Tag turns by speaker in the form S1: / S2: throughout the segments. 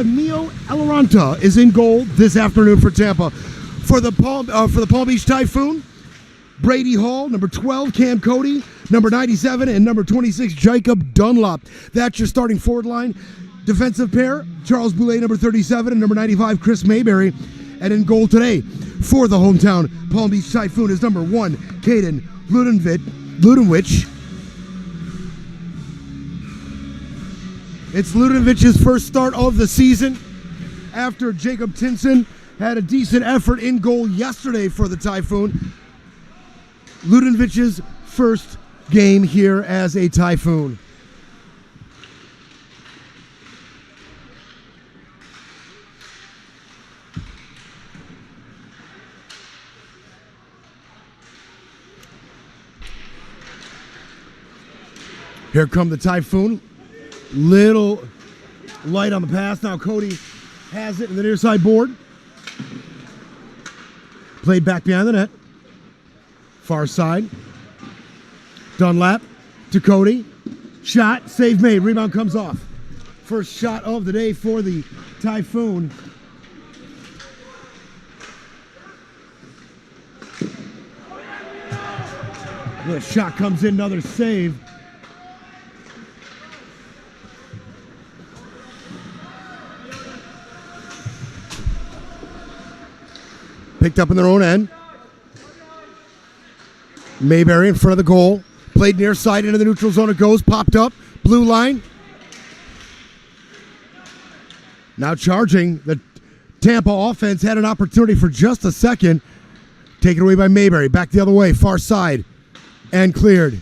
S1: Mio Eloranta is in goal this afternoon for Tampa. For the Palm Beach Typhoon, Brady Hall, number 12, Cam Cody, number 97, and number 26, Jacob Dunlop. That's your starting forward line. Defensive pair, Charles Boulay, number 37, and number 95, Chris Mayberry. And in goal today for the hometown Palm Beach Typhoon is number 1, Caden Ludenwich. It's Ludenwich's first start of the season after Jacob Tinson had a decent effort in goal yesterday for the Typhoon. Ludenwich's first game here as a Typhoon. Here come the Typhoon. Little light on the pass. Now Cody has it in the near side board. Played back behind the net. Far side. Dunlap to Cody. Shot. Save made. Rebound comes off. First shot of the day for the Typhoon. The shot comes in. Another save. Picked up in their own end. Mayberry in front of the goal. Played near side into the neutral zone. It goes. Popped up. Blue line. Now charging. The Tampa offense had an opportunity for just a second. Taken away by Mayberry. Back the other way. Far side. And cleared.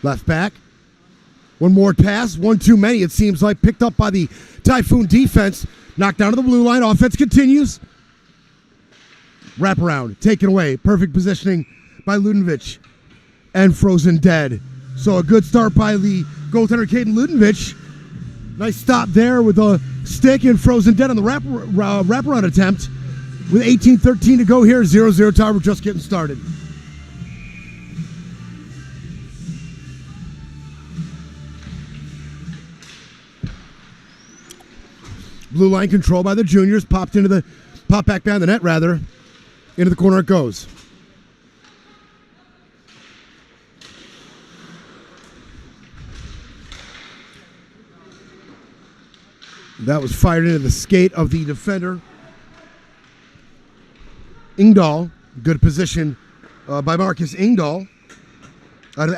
S1: Left back. One more pass, one too many, it seems like, picked up by the Typhoon defense. Knocked down to the blue line. Offense continues. Wraparound, taken away. Perfect positioning by Ludenwich. And frozen dead. So a good start by the goaltender, Caden Ludenwich. Nice stop there with a stick and frozen dead on the wraparound attempt. With 18:13 to go here, 0-0 tie. We're just getting started. Blue line control by the juniors. Pop back behind the net, rather. Into the corner it goes. That was fired into the skate of the defender. Ingdahl. Good position by Marcus Ingdahl. Out of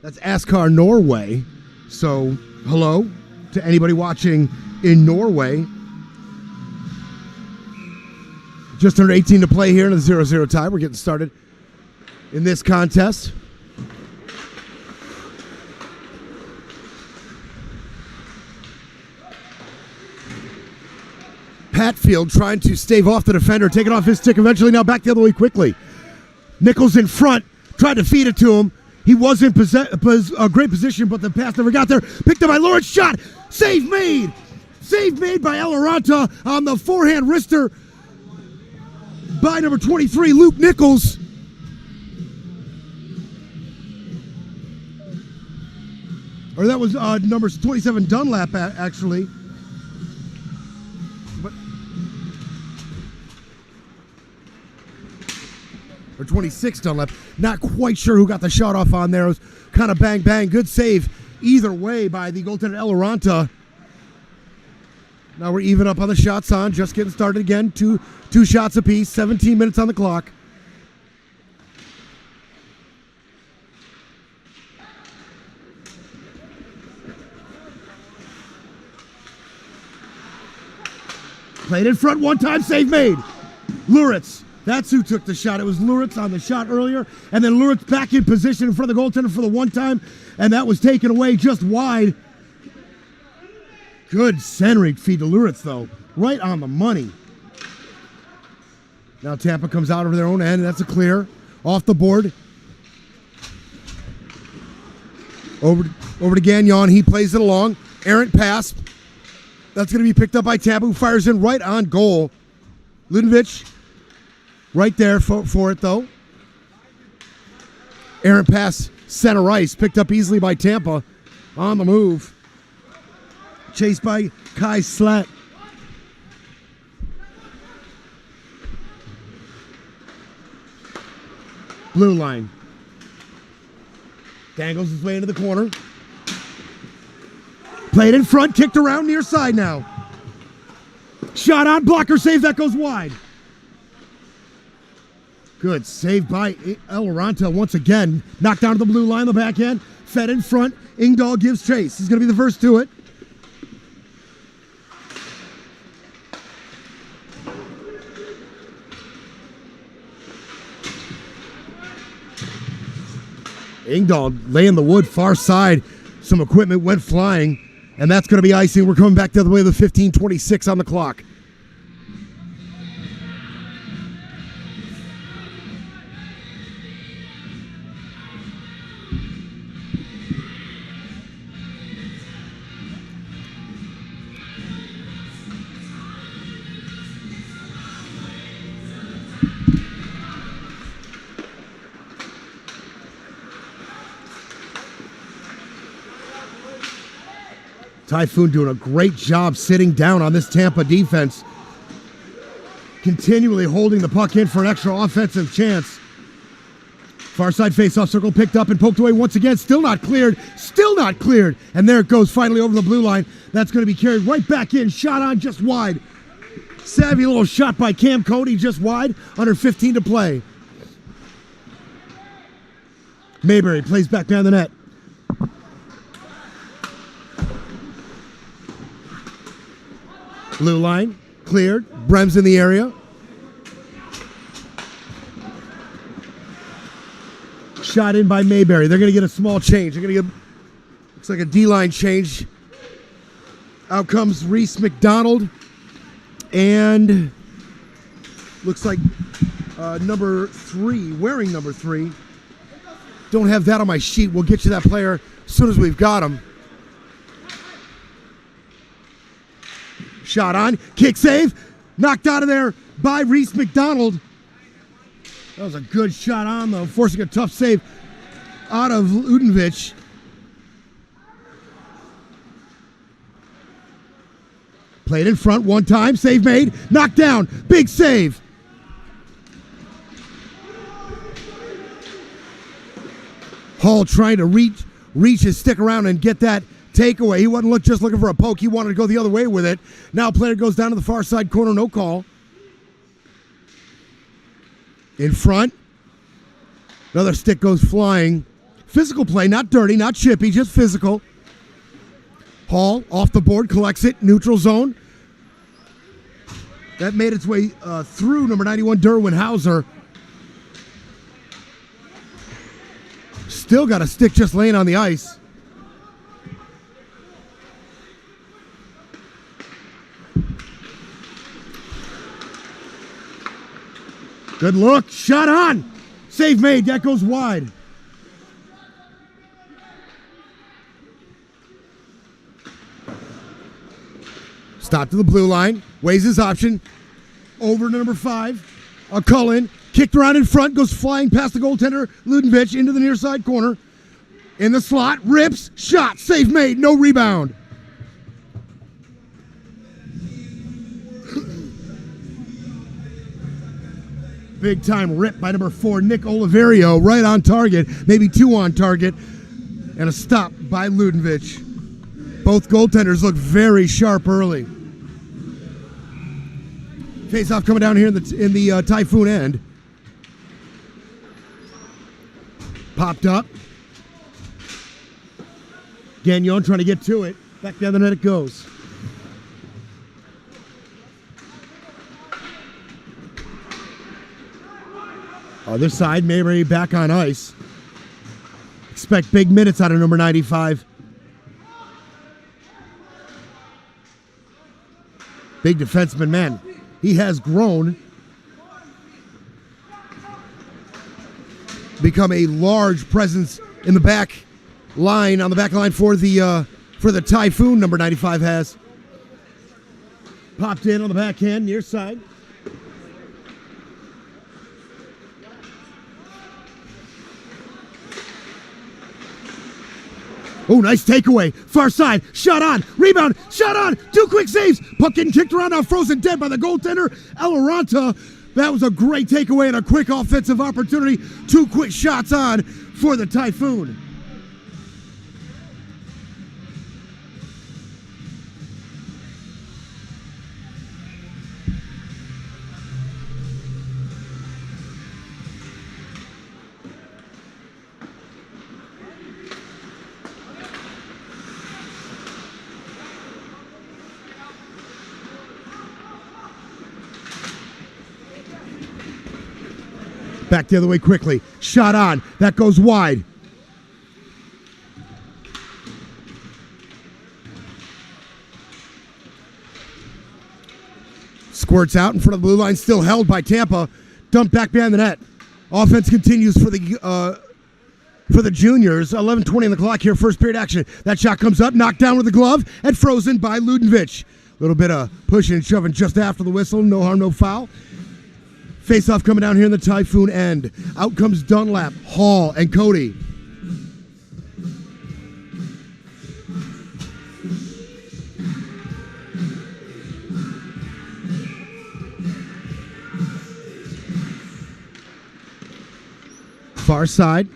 S1: that's Askar, Norway. So, hello to anybody watching in Norway. Just under 18 to play here in the 0-0 tie. We're getting started in this contest. Patfield trying to stave off the defender, taking off his stick eventually. Now back the other way quickly. Nichols in front, tried to feed it to him. He was in a great position, but the pass never got there. Picked up by Lawrence, shot, save made. Save made by Eloranta on the forehand wrister by number 23, Luke Nichols. Or that was number 27, Dunlap, actually. Or 26 Dunlap. Not quite sure who got the shot off on there. It was kind of bang, bang. Good save either way by the goaltender Eloranta. Now we're even up on the shots on. Just getting started again. Two shots apiece. 17 minutes on the clock. Played in front one time. Save made. Luritz. That's who took the shot. It was Luritz on the shot earlier. And then Luritz back in position in front of the goaltender for the one time. And that was taken away just wide. Good centering feed to Luritz, though. Right on the money. Now Tampa comes out over their own end. That's a clear. Off the board. Over to Gagnon. He plays it along. Errant pass. That's going to be picked up by Tampa, who fires in right on goal. Ludenwich. Right there for it, though. Errant pass center ice. Picked up easily by Tampa. On the move. Chased by Kai Slat. Blue line. Dangles his way into the corner. Played in front, kicked around near side now. Shot on, blocker save, that goes wide. Good save by Eloranta once again. Knocked down to the blue line, the backhand. Fed in front, Ingdahl gives chase. He's going to be the first to it. Ingdahl laying the wood far side. Some equipment went flying, and that's going to be icing. We're coming back the other way with 15:26 on the clock. Typhoon doing a great job sitting down on this Tampa defense. Continually holding the puck in for an extra offensive chance. Far side face-off circle picked up and poked away once again. Still not cleared. Still not cleared. And there it goes finally over the blue line. That's going to be carried right back in. Shot on just wide. Savvy little shot by Cam Cody just wide. Under 15 to play. Mayberry plays back down the net. Blue line, cleared. Brems in the area. Shot in by Mayberry. They're going to get a small change. They're going to get, looks like a D-line change. Out comes Reese McDonald. And looks like number 3, wearing number 3. Don't have that on my sheet. We'll get you that player as soon as we've got him. Shot on, kick save, knocked out of there by Reese McDonald. That was a good shot on, though, forcing a tough save out of Udovic. Played in front one time, save made, knocked down, big save. Hall trying to reach his stick around and get that takeaway. He wasn't just looking for a poke. He wanted to go the other way with it. Now player goes down to the far side corner. No call. In front. Another stick goes flying. Physical play. Not dirty. Not chippy. Just physical. Hall off the board. Collects it. Neutral zone. That made its way through number 91, Derwin Hauser. Still got a stick just laying on the ice. Good look. Shot on. Save made. That goes wide. Stop to the blue line. Weighs his option. Over to number 5. A Cullen. Kicked around in front. Goes flying past the goaltender. Ludovic into the near side corner. In the slot. Rips. Shot. Save made. No rebound. Big time rip by number 4, Nick Oliverio, right on target, maybe 2 on target, and a stop by Ludovic. Both goaltenders look very sharp early. Face-off coming down here in the Typhoon end. Popped up. Gagnon trying to get to it. Back down the net it goes. Other side, Mayberry back on ice. Expect big minutes out of number 95. Big defenseman, man. He has grown. Become a large presence in the back line, on the back line for the Typhoon, number 95 has. Popped in on the backhand, near side. Oh, nice takeaway. Far side. Shot on. Rebound. Shot on. 2 quick saves. Puck getting kicked around now. Frozen dead by the goaltender, Eloranta. That was a great takeaway and a quick offensive opportunity. 2 quick shots on for the Typhoon. Back the other way quickly. Shot on. That goes wide. Squirts out in front of the blue line. Still held by Tampa. Dumped back behind the net. Offense continues for the juniors. 11:20 on the clock here. First period action. That shot comes up. Knocked down with the glove. And frozen by Ludenovic. A little bit of pushing and shoving just after the whistle. No harm, no foul. Face-off coming down here in the Typhoon end. Out comes Dunlap, Hall, and Cody. Far side.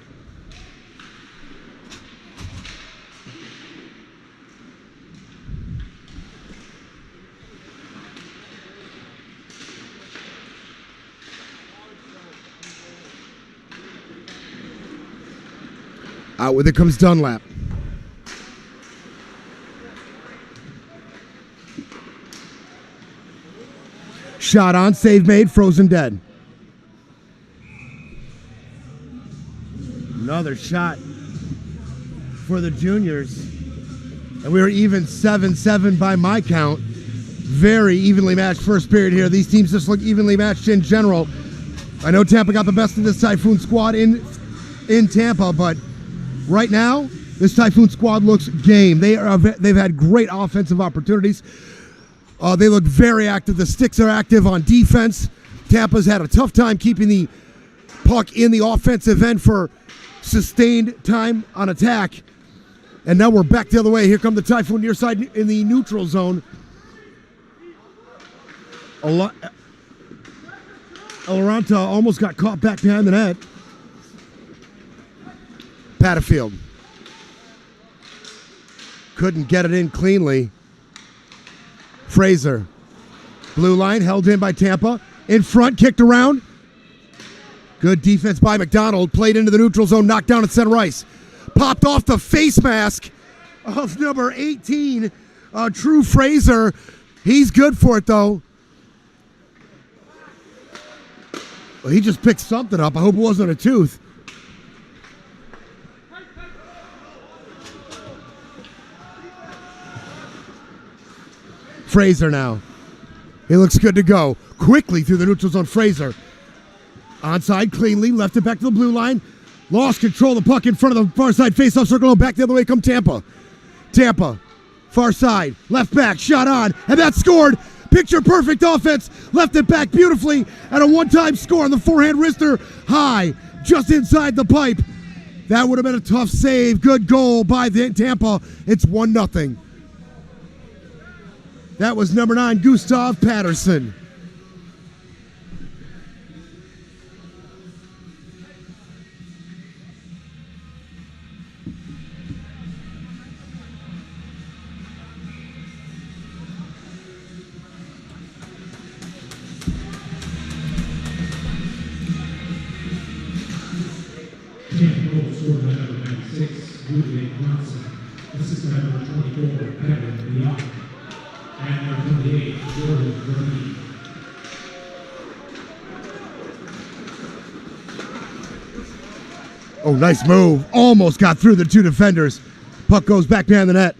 S1: Out with it comes Dunlap. Shot on, save made, frozen dead. Another shot for the juniors. And we were even 7-7 by my count. Very evenly matched first period here. These teams just look evenly matched in general. I know Tampa got the best of this Typhoon squad in Tampa, but right now, this Typhoon squad looks game. They've had great offensive opportunities. They look very active. The sticks are active on defense. Tampa's had a tough time keeping the puck in the offensive end for sustained time on attack. And now we're back the other way. Here come the Typhoon near side in the neutral zone. Eloranta almost got caught back behind the net. Patterfield couldn't get it in cleanly. Fraser, blue line, held in by Tampa. In front, kicked around. Good defense by McDonald. Played into the neutral zone, knocked down at center ice. Popped off the face mask of number 18, True Fraser. He's good for it, though. Well, he just picked something up. I hope it wasn't a tooth. Fraser now. He looks good to go. Quickly through the neutral zone, Fraser. Onside cleanly, left it back to the blue line. Lost control of the puck in front of the far side face-off circle. Back the other way come Tampa. Tampa, far side, left back, shot on, and that scored. Picture perfect offense. Left it back beautifully and a one-time score on the forehand wrister. High, just inside the pipe. That would have been a tough save. Good goal by the Tampa. It's 1-0. That was number 9, Gustav Patterson.
S2: Tampa goal scored by number 96, Ludwig Johnson. Assist by number 24, Evan Leon. And number 28, Jordan Bernie.
S1: Oh, nice move. Almost got through the 2 defenders. Puck goes back behind the net.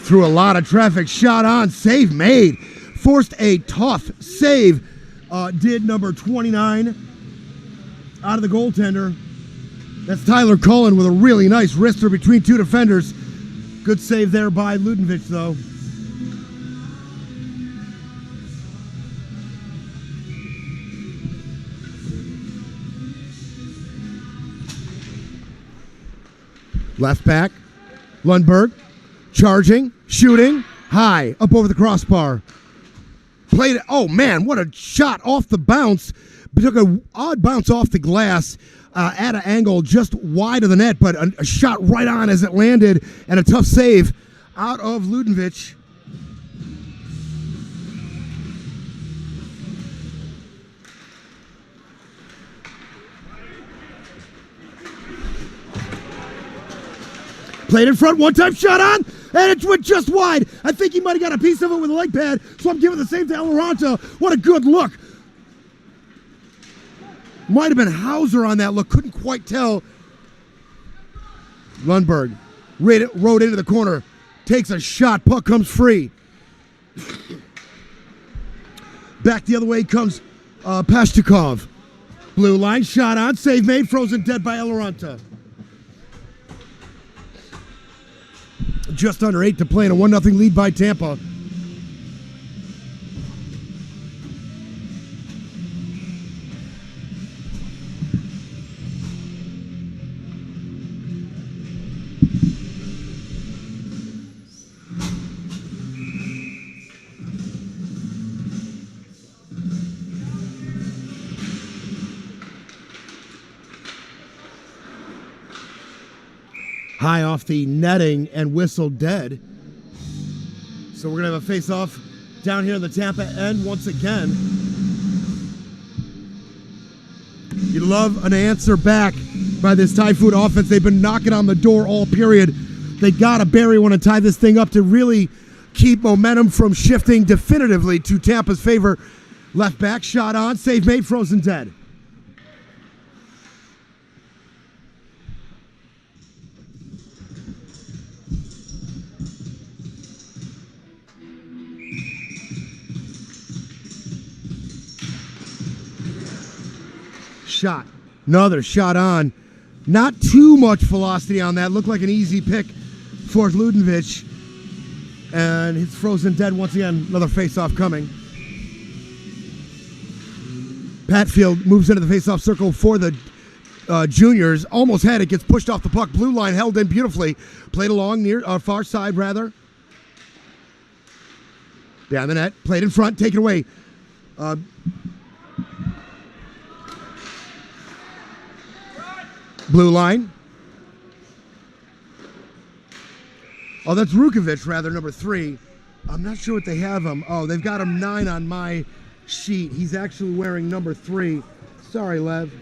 S1: Through a lot of traffic, shot on, save made. Forced a tough save, did number 29 out of the goaltender. That's Tyler Cullen with a really nice wrister between two defenders. Good save there by Ludovic, though. Left back, Lundberg, charging, shooting, high, up over the crossbar. Played it, oh man, what a shot off the bounce. Took an odd bounce off the glass at an angle just wide of the net, but a shot right on as it landed, and a tough save out of Ludovic. Played in front, one-time shot on, and it went just wide. I think he might have got a piece of it with a leg pad, so I'm giving the same to Aloranta. What a good look. Might have been Hauser on that look, couldn't quite tell. Lundberg rode into the corner, takes a shot, puck comes free. Back the other way comes Pashtukov. Blue line, shot on, save made, frozen dead by Aloranta. Just under 8 to play in a 1-0 lead by Tampa. High off the netting and whistled dead. So we're going to have a face-off down here in the Tampa end once again. You love an answer back by this Typhoon offense. They've been knocking on the door all period. They got to bury one and tie this thing up to really keep momentum from shifting definitively to Tampa's favor. Left back, shot on, save made, frozen dead. Shot. Another shot on. Not too much velocity on that. Looked like an easy pick for Ludovic. And it's frozen dead once again. Another face-off coming. Patfield moves into the face-off circle for the juniors. Almost had it. Gets pushed off the puck. Blue line held in beautifully. Played along near far side, rather. Down the net. Played in front. Taken away. Blue line. Oh, that's Rukovic, rather, number 3. I'm not sure what they have him. Oh, they've got him 9 on my sheet. He's actually wearing number 3. Sorry, Lev.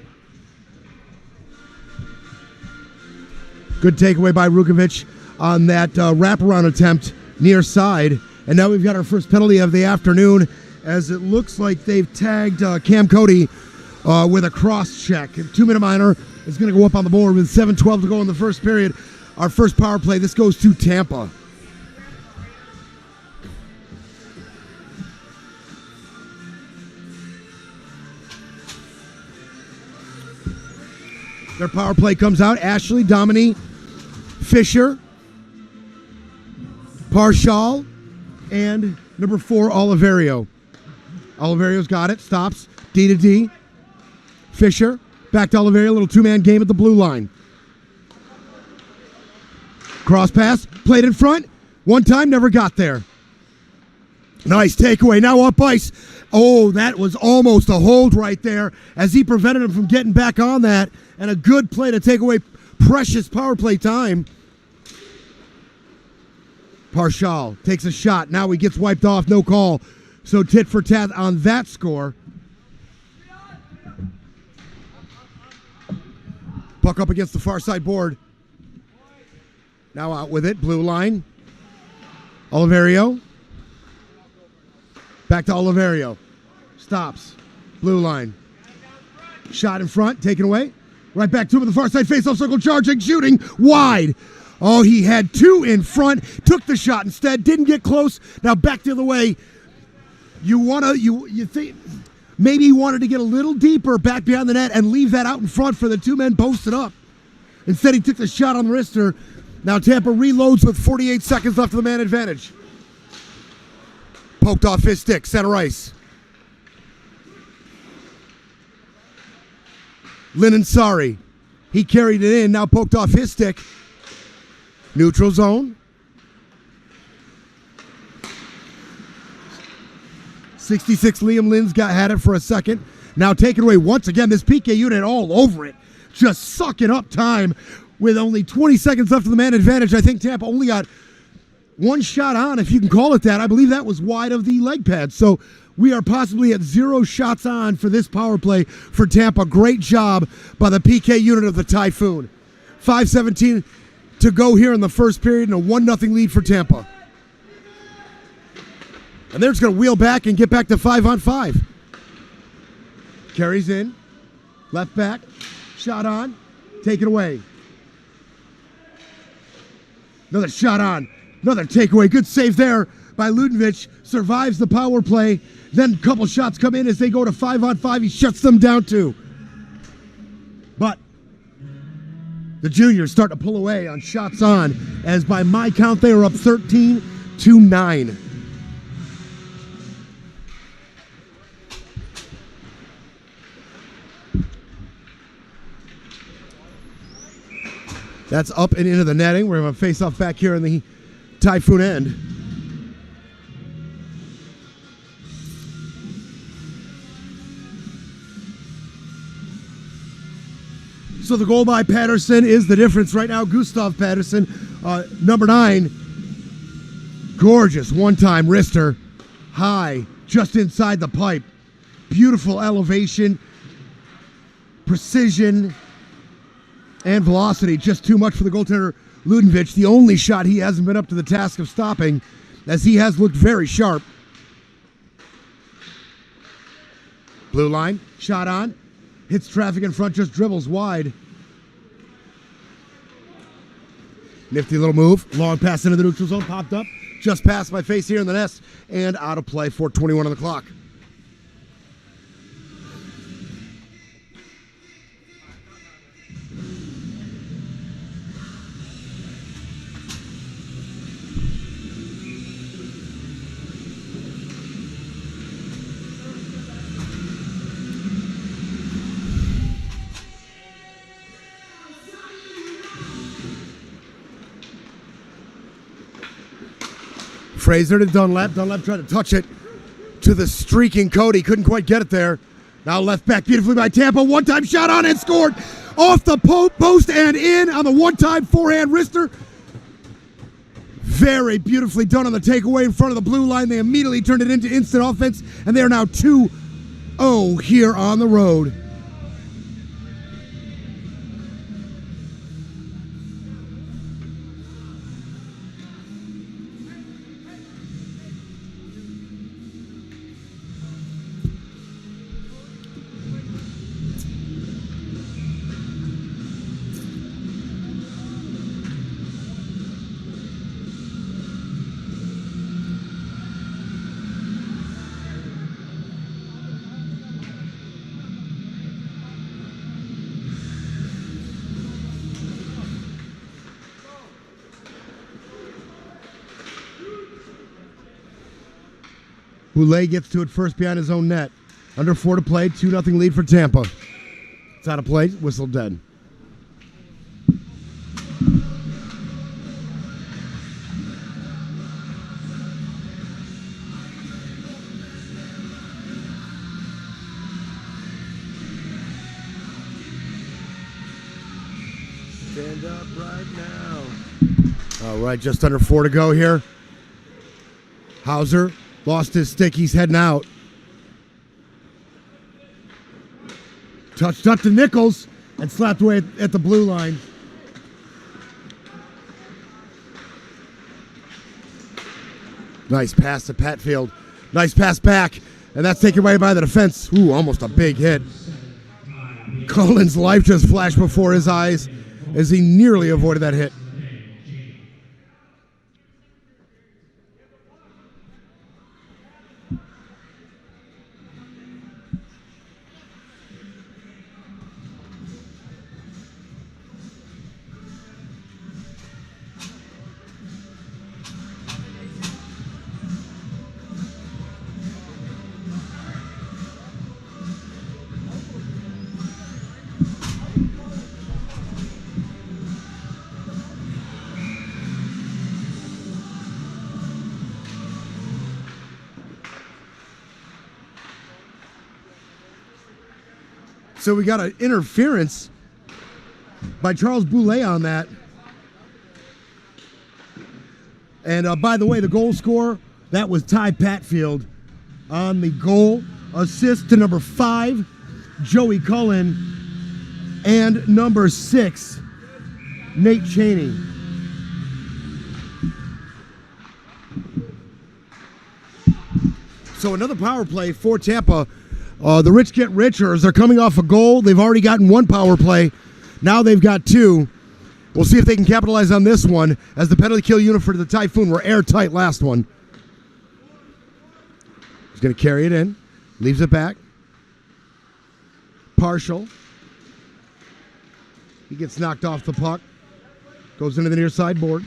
S1: Good takeaway by Rukovic on that wraparound attempt near side. And now we've got our first penalty of the afternoon, as it looks like they've tagged Cam Cody with a cross check. 2-minute minor is going to go up on the board with 7:12 to go in the first period. Our first power play, this goes to Tampa. Their power play comes out. Ashley, Domini, Fisher, Parshall, and number 4, Oliverio. Oliverio's got it. Stops. D to D. Fisher. Back to Oliverio. A little 2-man game at the blue line. Cross pass. Played in front. One time. Never got there. Nice takeaway. Now up ice. Oh, that was almost a hold right there as he prevented him from getting back on that. And a good play to take away precious power play time. Parshall takes a shot. Now he gets wiped off. No call. So tit for tat on that score. Puck up against the far side board. Now out with it. Blue line. Oliverio. Back to Oliverio. Stops. Blue line. Shot in front. Taken away. Right back to him in the far side. Face-off circle. Charging. Shooting. Wide. Oh, he had two in front, took the shot instead, didn't get close. Now back the other way. You think maybe he wanted to get a little deeper back behind the net and leave that out in front for the two men posted up. Instead, he took the shot on the wrister. Now Tampa reloads with 48 seconds left of the man advantage. Poked off his stick, center ice. Lennon Sari. He carried it in, now poked off his stick. Neutral zone. 66 Liam Linz had it for a second. Now taken away once again. This PK unit all over it. Just sucking up time with only 20 seconds left of the man advantage. I think Tampa only got one shot on, if you can call it that. I believe that was wide of the leg pad. So we are possibly at 0 shots on for this power play for Tampa. Great job by the PK unit of the Typhoon. 5:17 to go here in the first period and a 1-0 lead for Tampa. And they're just going to wheel back and get back to 5-on-5. Carries in. Left back. Shot on. Take it away. Another shot on. Another takeaway. Good save there by Ludinovic. Survives the power play. Then a couple shots come in as they go to 5-on-5. He shuts them down too. But the juniors start to pull away on shots on, as by my count they are up 13-9. That's up and into the netting. We're going to face off back here in the Typhoon end. So the goal by Patterson is the difference right now. Gustav Patterson, number 9. Gorgeous one-time wrister. High, just inside the pipe. Beautiful elevation, precision, and velocity. Just too much for the goaltender Ludinovic. The only shot he hasn't been up to the task of stopping, as he has looked very sharp. Blue line, shot on. Hits traffic in front, just dribbles wide. Nifty little move. Long pass into the neutral zone, popped up. Just past my face here in the nest, and out of play. 4:21 on the clock. Fraser to Dunlap. Dunlap tried to touch it to the streaking Cody. Couldn't quite get it there. Now left back beautifully by Tampa. One-time shot on and scored off the post and in on the one-time forehand wrister. Very beautifully done on the takeaway in front of the blue line. They immediately turned it into instant offense, and they are now 2-0 here on the road. Boulay gets to it first behind his own net. Under 4 to play, 2-0 lead for Tampa. It's out of play, whistle dead. Stand up right now. All right, just under 4 to go here. Hauser lost his stick. He's heading out. Touched up to Nichols and slapped away at the blue line. Nice pass to Patfield. Nice pass back. And that's taken away by the defense. Ooh, almost a big hit. Cullen's life just flashed before his eyes as he nearly avoided that hit. So we got an interference by Charles Boulay on that. And by the way, the goal scorer, that was Ty Patfield on the goal. Assist to number 5, Joey Cullen, and number 6, Nate Cheney. So another power play for Tampa. The rich get richer as they're coming off a goal. They've already gotten 1 power play. Now they've got 2. We'll see if they can capitalize on this one, as the penalty kill unit for the Typhoon were airtight last one. He's going to carry it in. Leaves it back. Partial. He gets knocked off the puck. Goes into the near side board.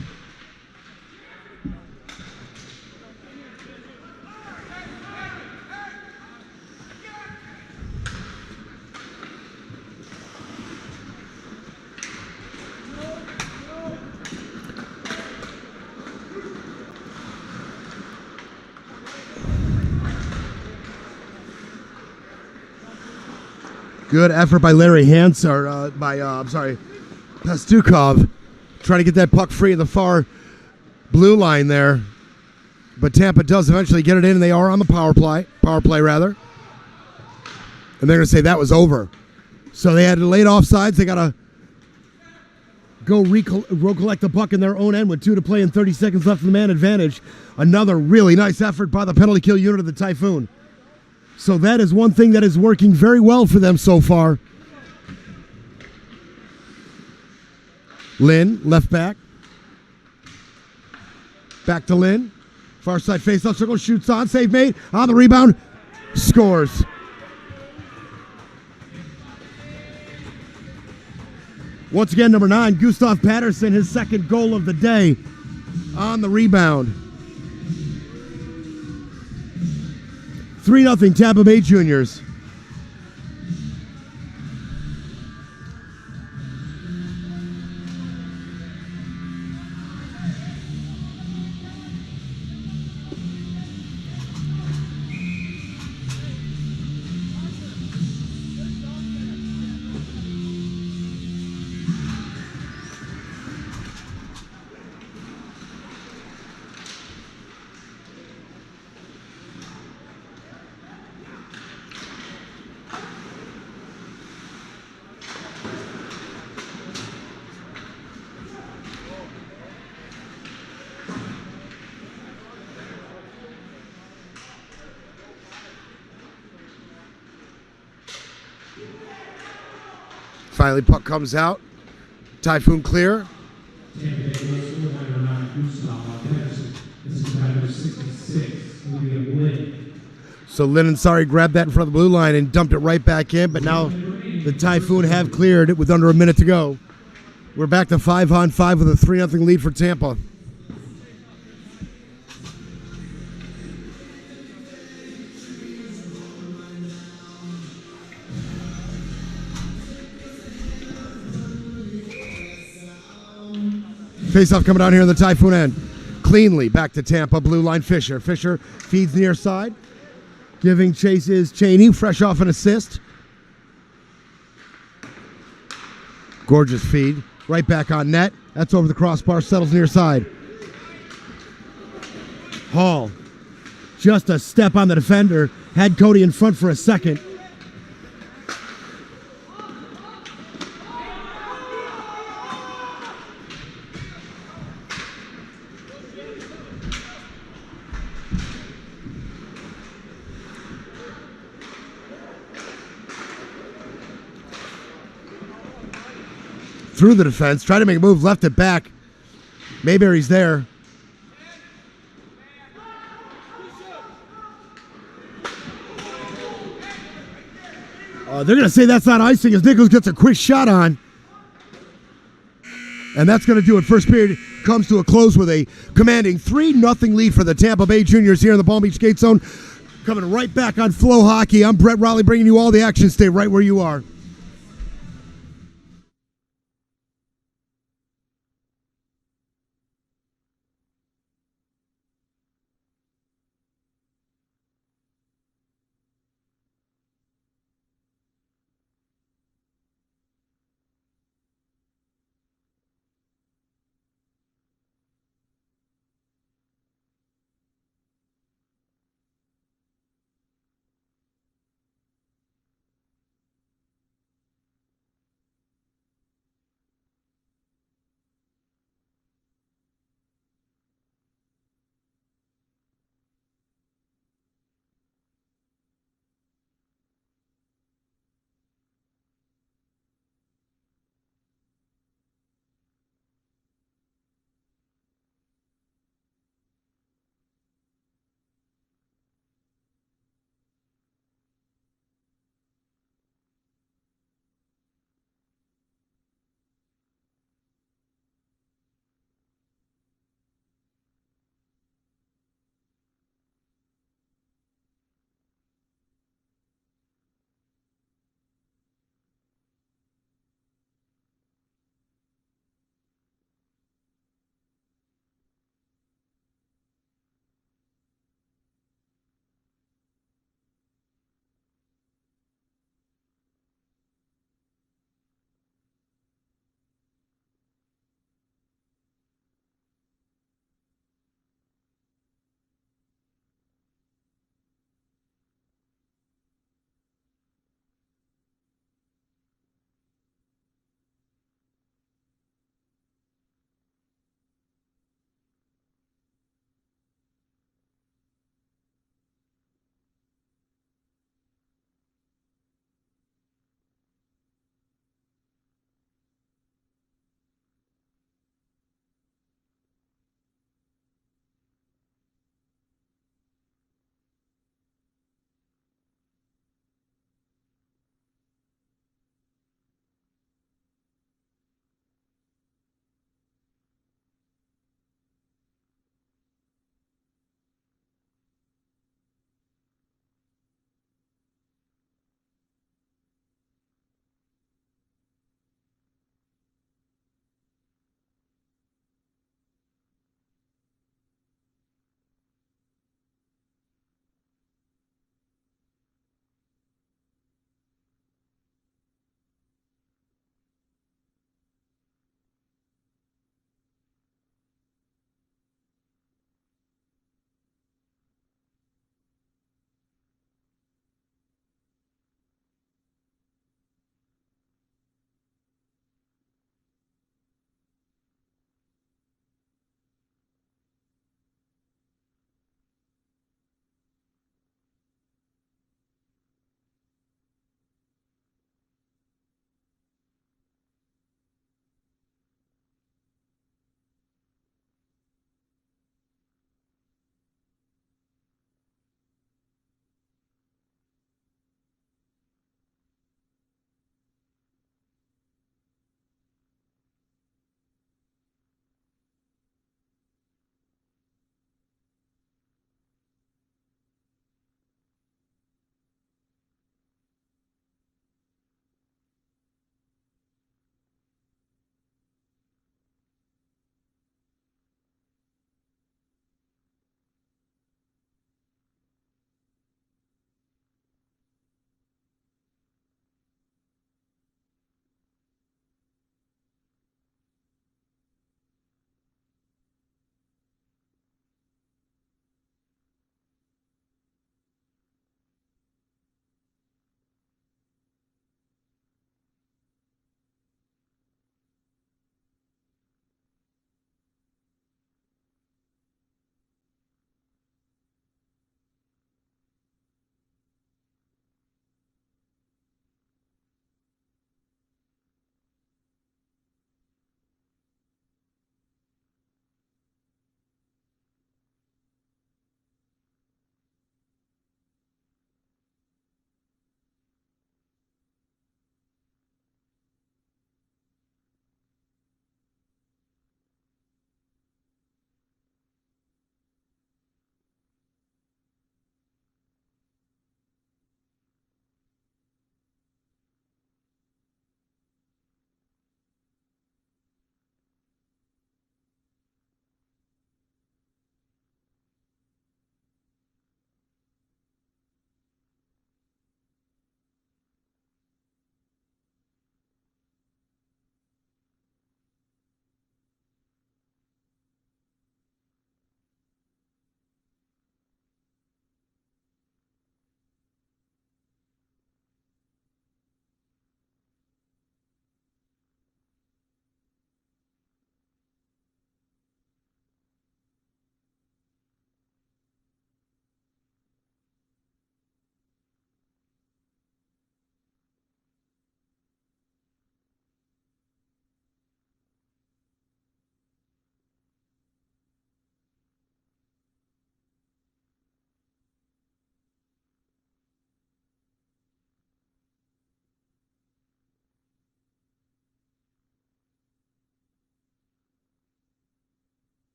S1: Good effort by Larry Pastukov, trying to get that puck free in the far blue line there. But Tampa does eventually get it in, and they are on the power play rather. And they're going to say that was over. So they had late offsides. They got to go recollect the puck in their own end with 2 to play and 30 seconds left in the man advantage. Another really nice effort by the penalty kill unit of the Typhoon. So that is one thing that is working very well for them so far. Lynn, left back. Back to Lynn. Far side face-off circle, shoots on, save made. On the rebound, scores. Once again, number 9, Gustav Patterson, his 2nd goal of the day on the rebound. 3-0 Tampa Bay Juniors. Finally, puck comes out. Typhoon clear.
S2: Tampa Bay score number 9, Gustav Patterson. This is number 66, William Lynn.
S1: So Lynn and Sari grabbed that in front of the blue line and dumped it right back in, but now the Typhoon have cleared it with under a minute to go. We're back to 5-on-5 with a 3-0 lead for Tampa. Face-off coming down here in the Typhoon end. Cleanly back to Tampa, blue line Fisher. Fisher feeds near side. Giving chase is Cheney, fresh off an assist. Gorgeous feed. Right back on net. That's over the crossbar, settles near side. Hall. Just a step on the defender. Had Cody in front for a second. Through the defense, tried to make a move, left it back. Mayberry's there. They're going to say that's not icing as Nichols gets a quick shot on. And that's going to do it. First period comes to a close with a commanding 3-0 lead for the Tampa Bay Juniors here in the Palm Beach Skate Zone. Coming right back on Flow Hockey. I'm Brett Raleigh bringing you all the action. Stay right where you are.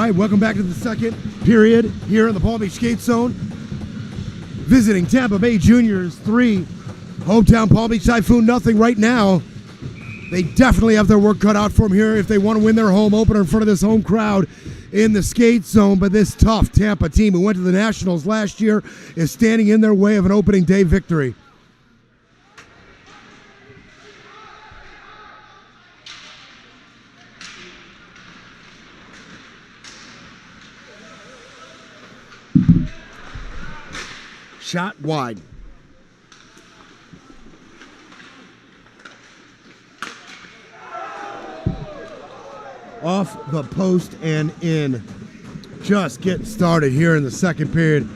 S1: right, welcome back to the second period here in the Palm Beach Skate Zone. Visiting Tampa Bay Juniors 3, hometown Palm Beach Typhoon nothing right now. They definitely have their work cut out for them here if they want to win their home opener in front of this home crowd in the skate zone. But this tough Tampa team who went to the Nationals last year is standing in their way of an opening day victory. Shot wide. Off the post and in. Just getting started here in the second period.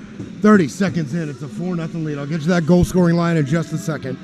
S1: 30 seconds in. It's a 4-0 lead. I'll get you that goal scoring line in just a second.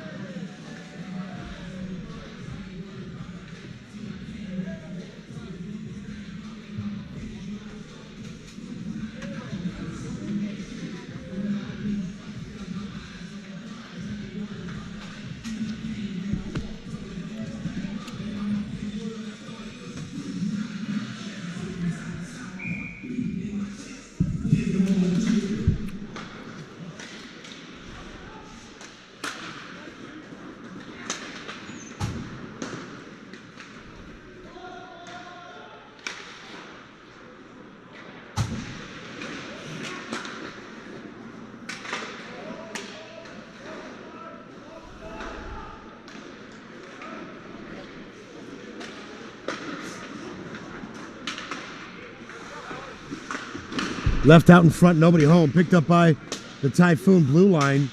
S1: Left out in front, nobody home. Picked up by the Typhoon blue line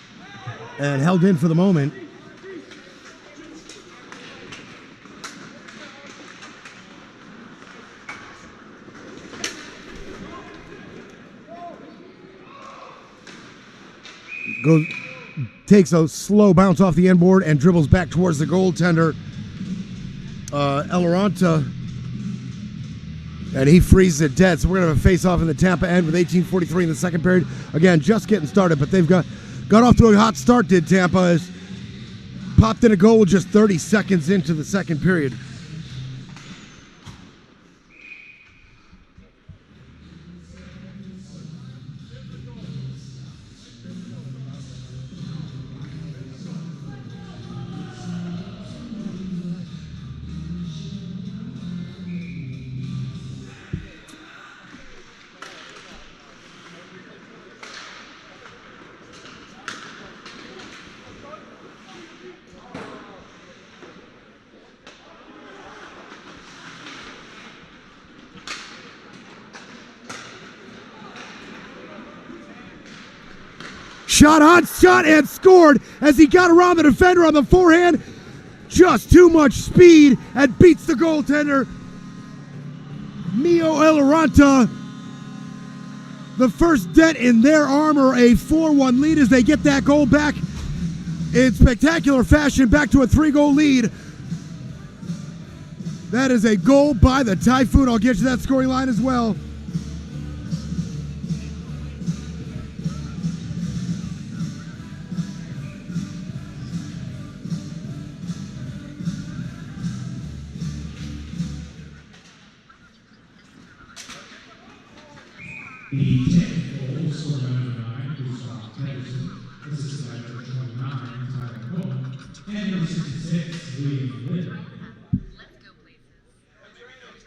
S1: and held in for the moment. Takes a slow bounce off the end board and dribbles back towards the goaltender, Elaranta. And he freezes it dead. So we're going to have a face-off in the Tampa end with 18:43 in the second period. Again, just getting started, but they've got off to a hot start, did Tampa. Has popped in a goal with just 30 seconds into the second period. Shot on, shot, and scored as he got around the defender on the forehand. Just too much speed and beats the goaltender, Mio Elaranta. The first dent in their armor, a 4-1 lead as they get that goal back in spectacular fashion, back to a 3-goal lead. That is a goal by the Typhoon. I'll get you that scoring line as well.
S2: The 10th goal scored by number 9, Typhoon, assisted by number 29, Typhoon, and number 66, William Litter.
S3: Let's go places.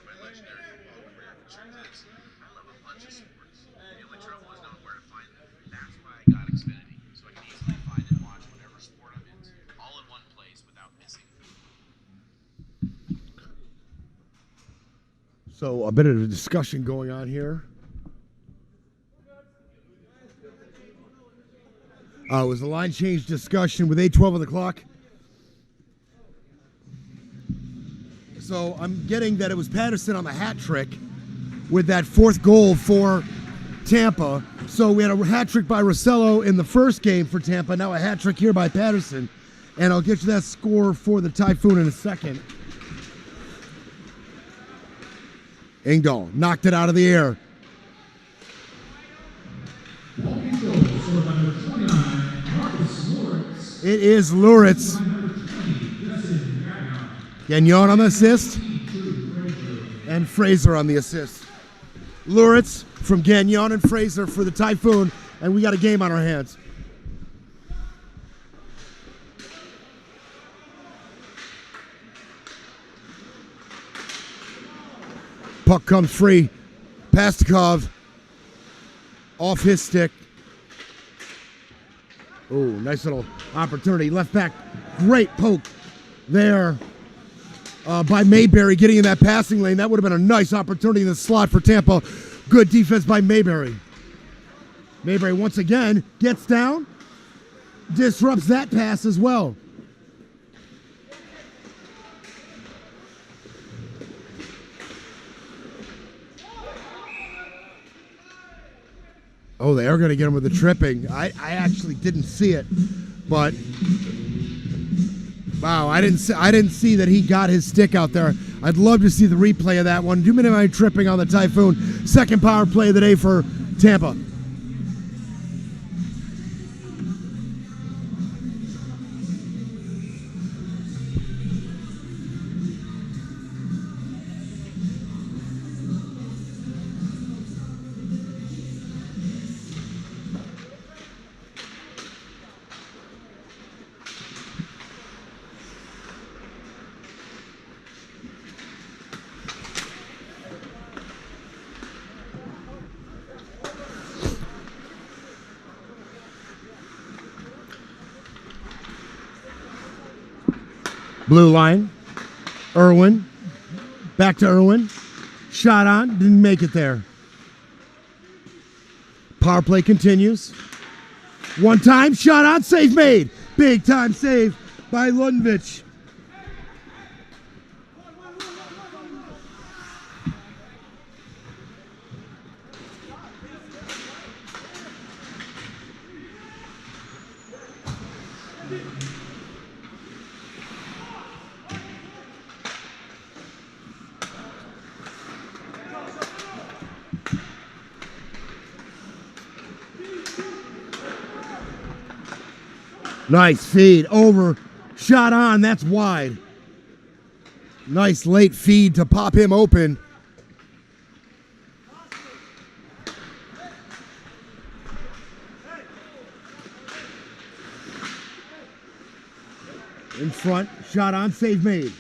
S4: My legendary quote where the truth is, I love a bunch of sports. The only trouble is knowing where to find them. That's why I got Xfinity, so I can easily find and watch whatever sport I'm into, all in one place without missing.
S1: So a bit of a discussion going on here. It was a line change discussion with 8:12 on the clock. So I'm getting that it was Patterson on the hat trick with that fourth goal for Tampa. So we had a hat trick by Rossello in the first game for Tampa. Now a hat trick here by Patterson. And I'll get you that score for the Typhoon in a second. Engdahl knocked it out of the air. It is Luritz. Gagnon on the assist. And Fraser on the assist. Luritz from Gagnon and Fraser for the Typhoon, and we got a game on our hands. Puck comes free. Pastikov off his stick. Oh, nice little opportunity. Left back, great poke there by Mayberry getting in that passing lane. That would have been a nice opportunity in the slot for Tampa. Good defense by Mayberry. Mayberry once again gets down, disrupts that pass as well. Oh, they are going to get him with the tripping. I actually didn't see it, but wow, I didn't see that he got his stick out there. I'd love to see the replay of that one. 2 minute tripping on the Typhoon. Second power play of the day for Tampa. Blue line, Irwin, back to Irwin, shot on, didn't make it there. Power play continues. One time, shot on, save made. Big time save by Lundvich. Nice feed over, shot on, that's wide. Nice late feed to pop him open. In front, shot on, save made.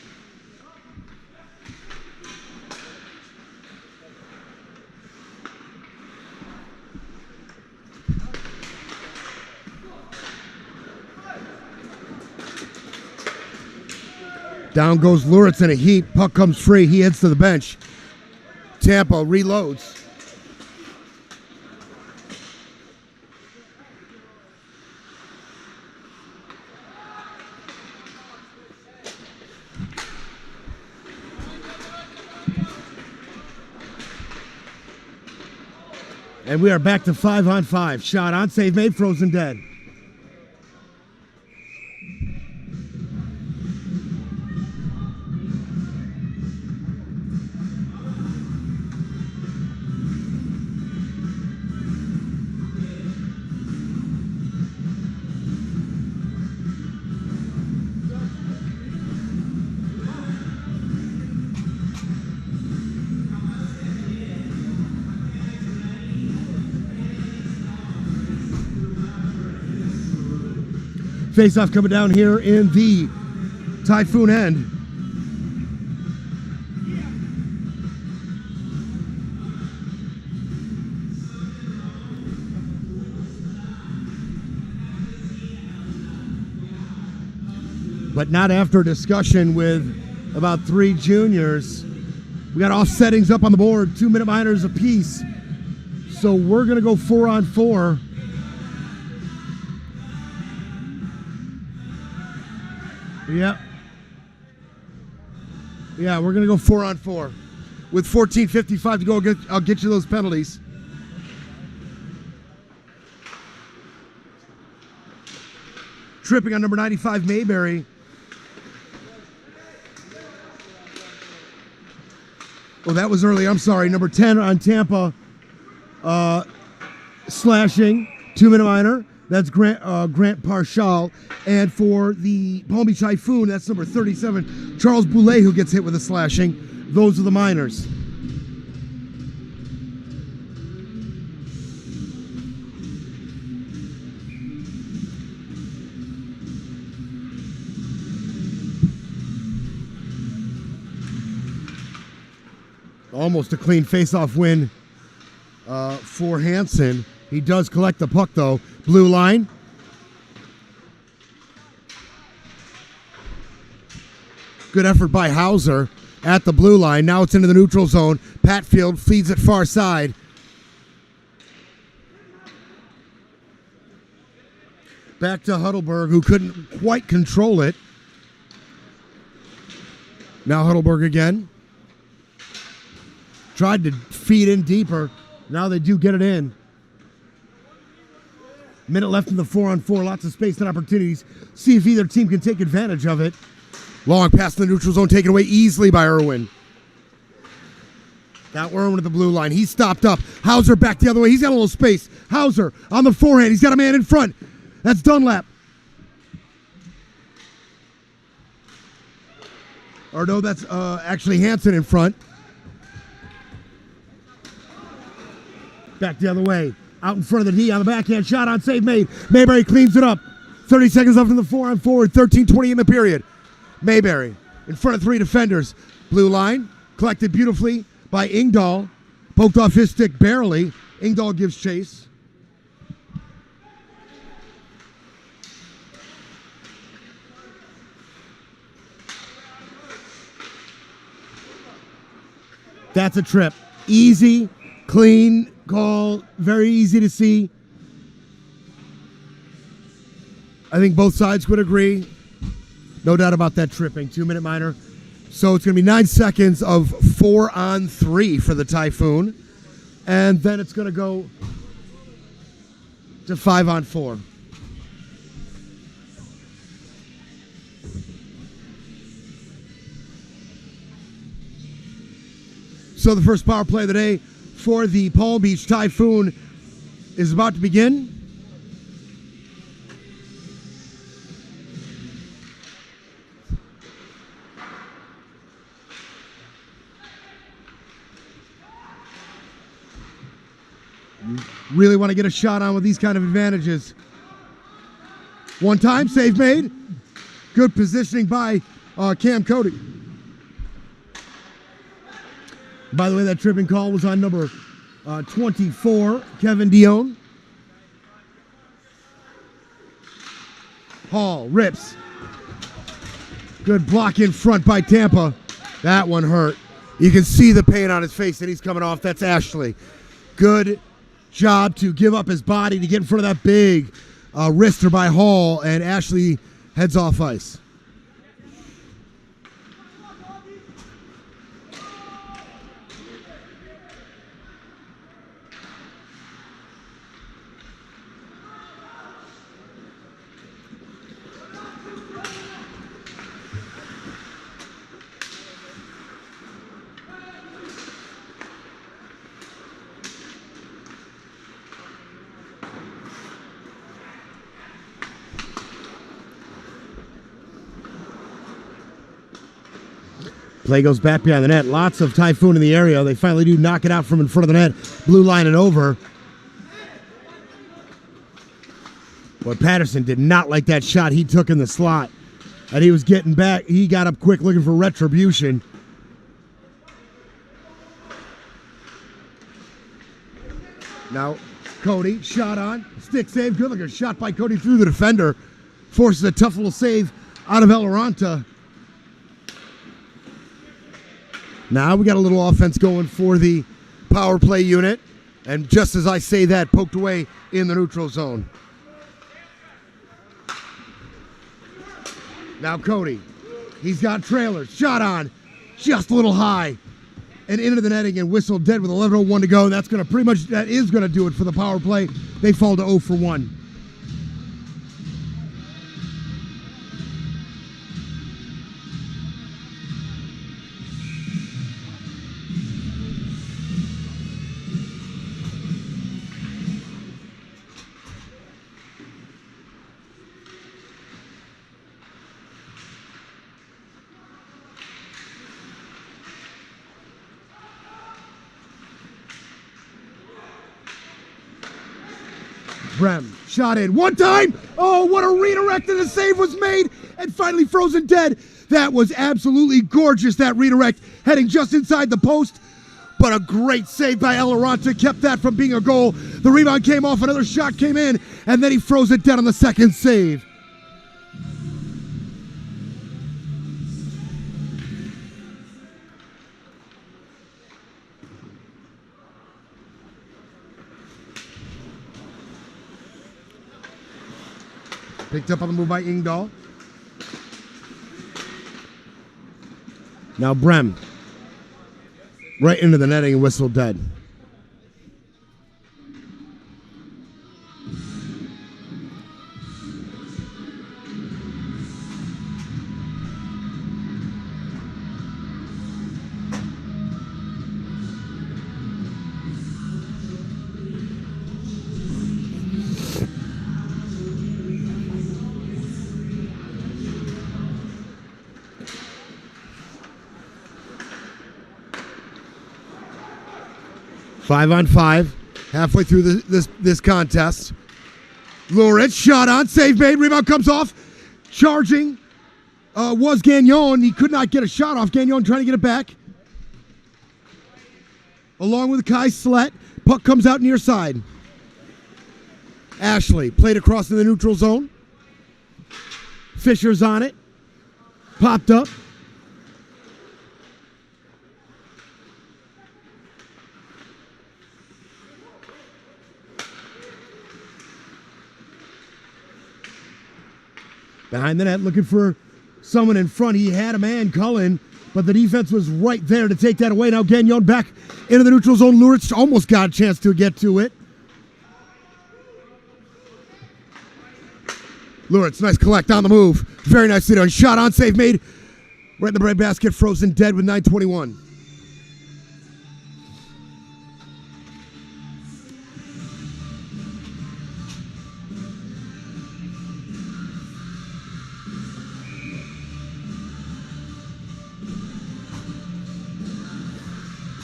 S1: Down goes Luritz in a heap. Puck comes free. He heads to the bench. Tampa reloads. And we are back to 5-on-5. Shot on, save made, frozen dead. Face-off coming down here in the Typhoon end. But not after a discussion with about 3 juniors. We got all settings up on the board, 2 minute minors apiece. So we're going to go 4-on-4. Yep. Yeah, we're going to go 4-on-4. With 14:55 to go, I'll get you those penalties. Tripping on number 95, Mayberry. Oh, that was early. I'm sorry. Number 10 on Tampa. Slashing. 2 minute minor. That's Grant Parshall. And for the Palm Beach Typhoon, that's number 37, Charles Boulay, who gets hit with a slashing. Those are the minors. Almost a clean face-off win for Hansen. He does collect the puck, though. Blue line. Good effort by Hauser at the blue line. Now it's into the neutral zone. Patfield feeds it far side. Back to Huddleberg, who couldn't quite control it. Now Huddleberg again. Tried to feed in deeper. Now they do get it in. Minute left in the 4-on-4. Lots of space and opportunities. See if either team can take advantage of it. Long pass in the neutral zone, taken away easily by Irwin. Now Irwin at the blue line. He's stopped up. Hauser back the other way. He's got a little space. Hauser on the forehand. He's got a man in front. That's Dunlap. Or no, that's actually Hansen in front. Back the other way. Out in front of the D on the backhand. Shot on save made. Mayberry cleans it up. 30 seconds left in the 4-on-4. 13:20 in the period. Mayberry in front of three defenders. Blue line. Collected beautifully by Ingdahl. Poked off his stick barely. Ingdahl gives chase. That's a trip. Easy, clean call, very easy to see. I think both sides would agree. No doubt about that tripping. 2-minute minor. So it's going to be 9 seconds of 4-on-3 for the Typhoon. And then it's going to go to 5-on-4. So the first power play of the day for the Palm Beach Typhoon is about to begin. You really want to get a shot on with these kind of advantages. One time, save made. Good positioning by Cam Cody. By the way, that tripping call was on number 24, Kevin Dion. Hall rips. Good block in front by Tampa. That one hurt. You can see the pain on his face that he's coming off. That's Ashley. Good job to give up his body to get in front of that big wrister by Hall, and Ashley heads off ice. Play goes back behind the net. Lots of Typhoon in the area. They finally do knock it out from in front of the net. Blue line and over. But Patterson did not like that shot he took in the slot. And he was getting back. He got up quick looking for retribution. Now, Cody, shot on. Stick save. Good looking shot by Cody through the defender. Forces a tough little save out of Eloranta. Now we got a little offense going for the power play unit. And just as I say that, poked away in the neutral zone. Now Cody. He's got trailers. Shot on. Just a little high. And into the netting and whistled dead with 11:01 to go. And that's going to pretty much, that is going to do it for the power play. They fall to 0 for 1. Brem, shot in. One time. Oh, what a redirect, and the save was made and finally frozen dead. That was absolutely gorgeous, that redirect, heading just inside the post. but a great save by Alaranta kept that from being a goal. The rebound came off, another shot came in, and then he froze it down on the second save. Picked up on the move by Ingdahl. Now Brem. Right into the netting and whistle dead. Five on five, halfway through this contest. Luritz, shot on, save made, rebound comes off. Charging was Gagnon. He could not get a shot off. Gagnon trying to get it back. Along with Kai Slett. Puck comes out near side. Ashley played across in the neutral zone. Fisher's on it. Popped up. Behind the net, looking for someone in front. He had a man, Cullen, but the defense was right there to take that away. Now Gagnon back into the neutral zone. Luritz almost got a chance to get to it. Luritz, nice collect on the move. Very nicely done. Shot on, save made. Right in the bread basket, frozen dead with 9:21.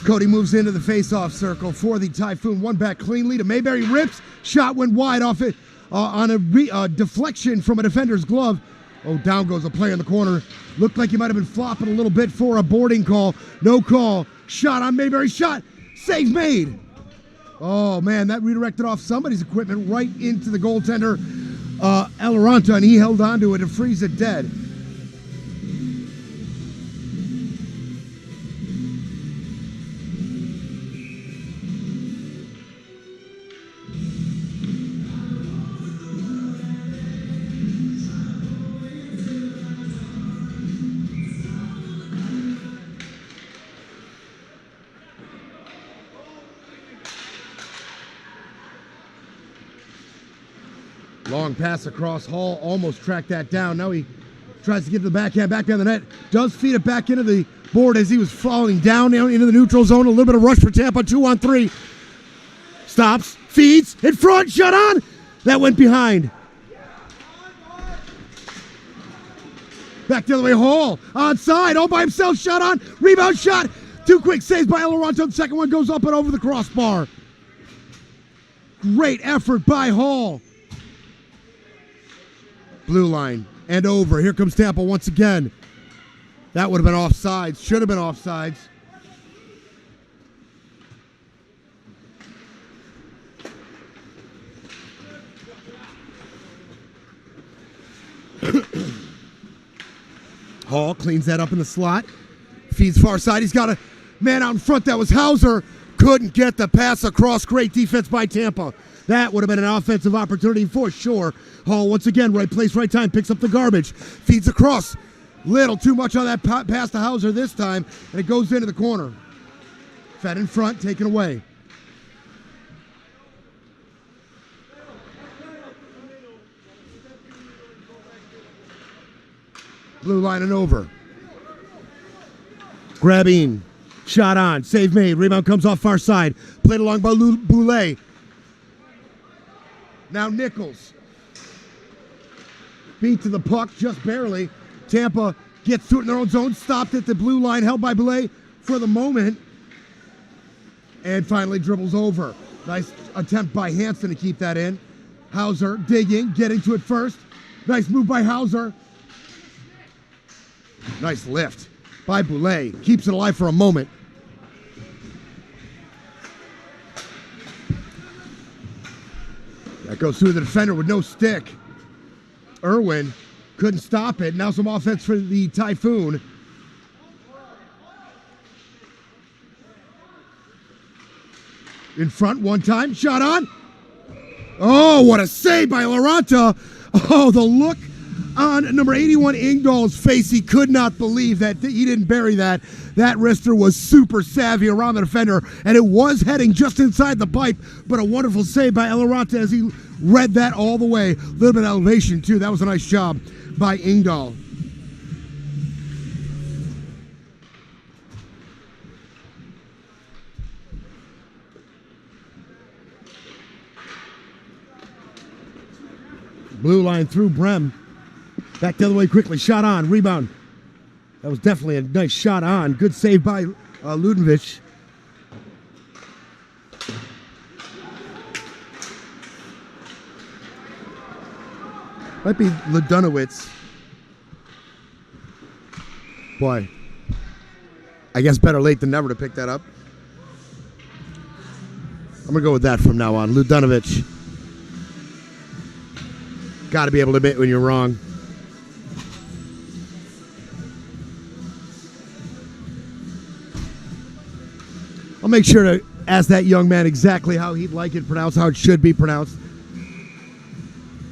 S1: Cody moves into the face-off circle for the Typhoon. One back cleanly to Mayberry. Rips. Shot went wide off it on a deflection from a defender's glove. Oh, down goes a player in the corner. Looked like he might have been flopping a little bit for a boarding call. No call. Shot on Mayberry. Shot. Save made. Oh, man, that redirected off somebody's equipment right into the goaltender, Alaranta, and he held on to it to freeze it dead. Long pass across. Hall almost tracked that down. Now he tries to get to the backhand, back down the net. Does feed it back into the board as he was falling down into the neutral zone. A little bit of rush for Tampa. 2-on-3. Stops. Feeds. In front. Shut on. That went behind. Back the other way. Hall. Onside. All by himself. Shot on. Rebound shot. Two quick saves by Laurento. The second one goes up and over the crossbar. Great effort by Hall. Blue line and over. Here comes Tampa once again. That would have been offsides. Should have been offsides. Hall cleans that up in the slot. Feeds far side. He's got a man out in front. That was Hauser. Couldn't get the pass across. Great defense by Tampa. That would have been an offensive opportunity for sure. Hall, once again, right place, right time, picks up the garbage, feeds across. Little too much on that pass to Hauser this time, and it goes into the corner. Fed in front, taken away. Blue line and over. Grabbing, shot on, save made, rebound comes off far side. Played along by Boulay. Now Nichols. Beat to the puck, just barely. Tampa gets through it in their own zone. Stopped at the blue line, held by Boulay for the moment. And finally dribbles over. Nice attempt by Hansen to keep that in. Hauser digging, getting to it first. Nice move by Hauser. Nice lift by Boulay. Keeps it alive for a moment. That goes through the defender with no stick. Irwin couldn't stop it. Now some offense for the Typhoon. In front one time, shot on. Oh, what a save by Laranta. Oh, the look on number 81 Ingdahl's face. He could not believe that he didn't bury that. That wrister was super savvy around the defender, and it was heading just inside the pipe, but a wonderful save by Laranta as he read that all the way. A little bit of elevation, too. That was a nice job by Ingdahl. Blue line through Brem. Back the other way quickly. Shot on. Rebound. That was definitely a nice shot on. Good save by Ludovich. Might be Ludunowitz. Boy. I guess better late than never to pick that up. I'm going to go with that from now on. Ludunovich. Got to be able to admit when you're wrong. I'll make sure to ask that young man exactly how he'd like it pronounced, how it should be pronounced.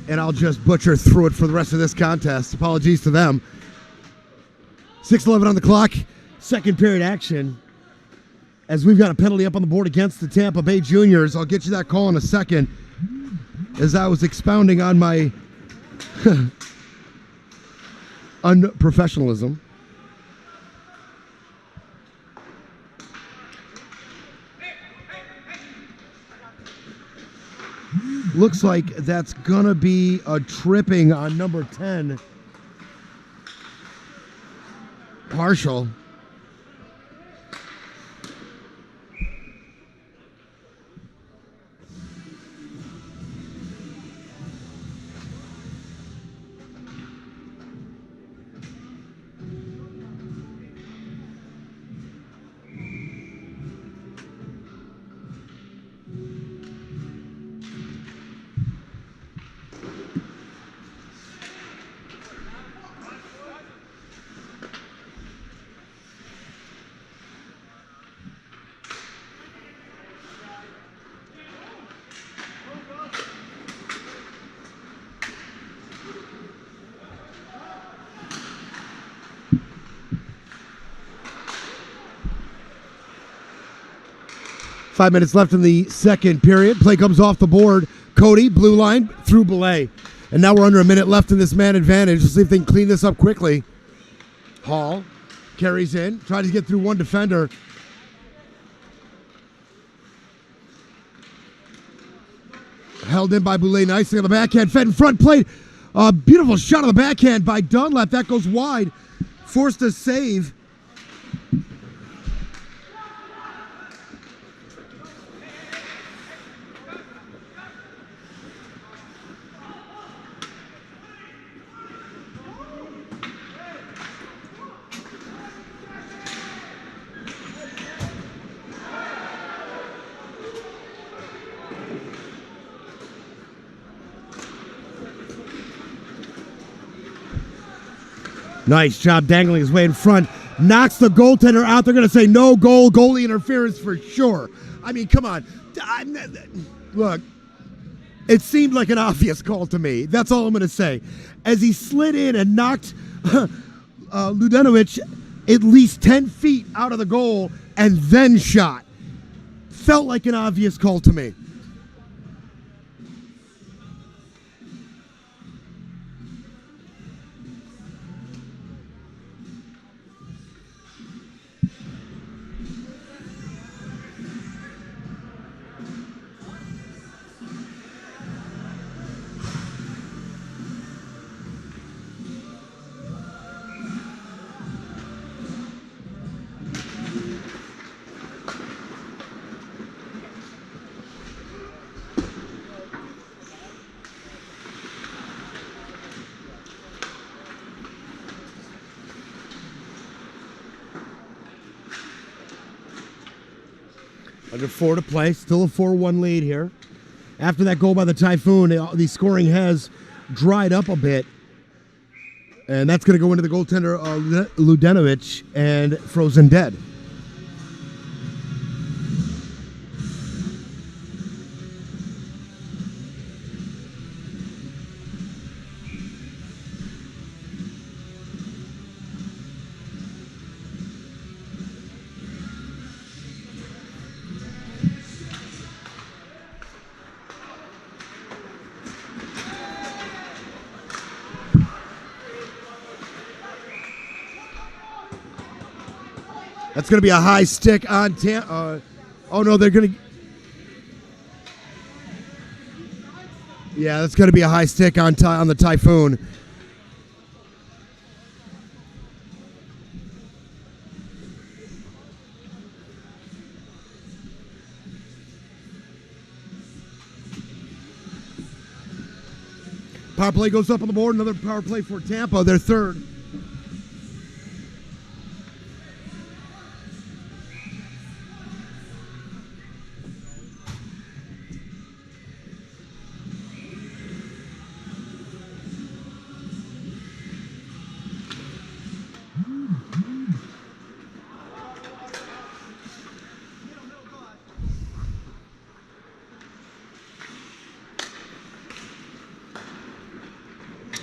S1: And I'll just butcher through it for the rest of this contest. Apologies to them. 6:11 on the clock. Second period action. As we've got a penalty up on the board against the Tampa Bay Juniors. I'll get you that call in a second. As I was expounding on my unprofessionalism. Looks like that's gonna be a tripping on number 10. Partial. Five minutes left in the second period. Play comes off the board. Cody, blue line, through Belay. And now we're under a minute left in this man advantage. Let's see if they can clean this up quickly. Hall carries in, tries to get through one defender. Held in by Boulay nicely on the backhand. Fed in front plate. A beautiful shot on the backhand by Dunlap. That goes wide. Forced a save. Nice job dangling his way in front. Knocks the goaltender out. They're going to say no goal, goalie interference for sure. I mean, come on. Look, it seemed like an obvious call to me. That's all I'm going to say. As he slid in and knocked Ludenovic at least 10 feet out of the goal and then shot. Felt like an obvious call to me. Under 4 to play, still a 4-1 lead here. After that goal by the Typhoon, the scoring has dried up a bit. And that's going to go into the goaltender, Ludenovic, and Frozen Dead. That's going to be a high stick on oh, no, they're going to... Yeah, that's going to be a high stick on the Typhoon. Power play goes up on the board. Another power play for Tampa, their third.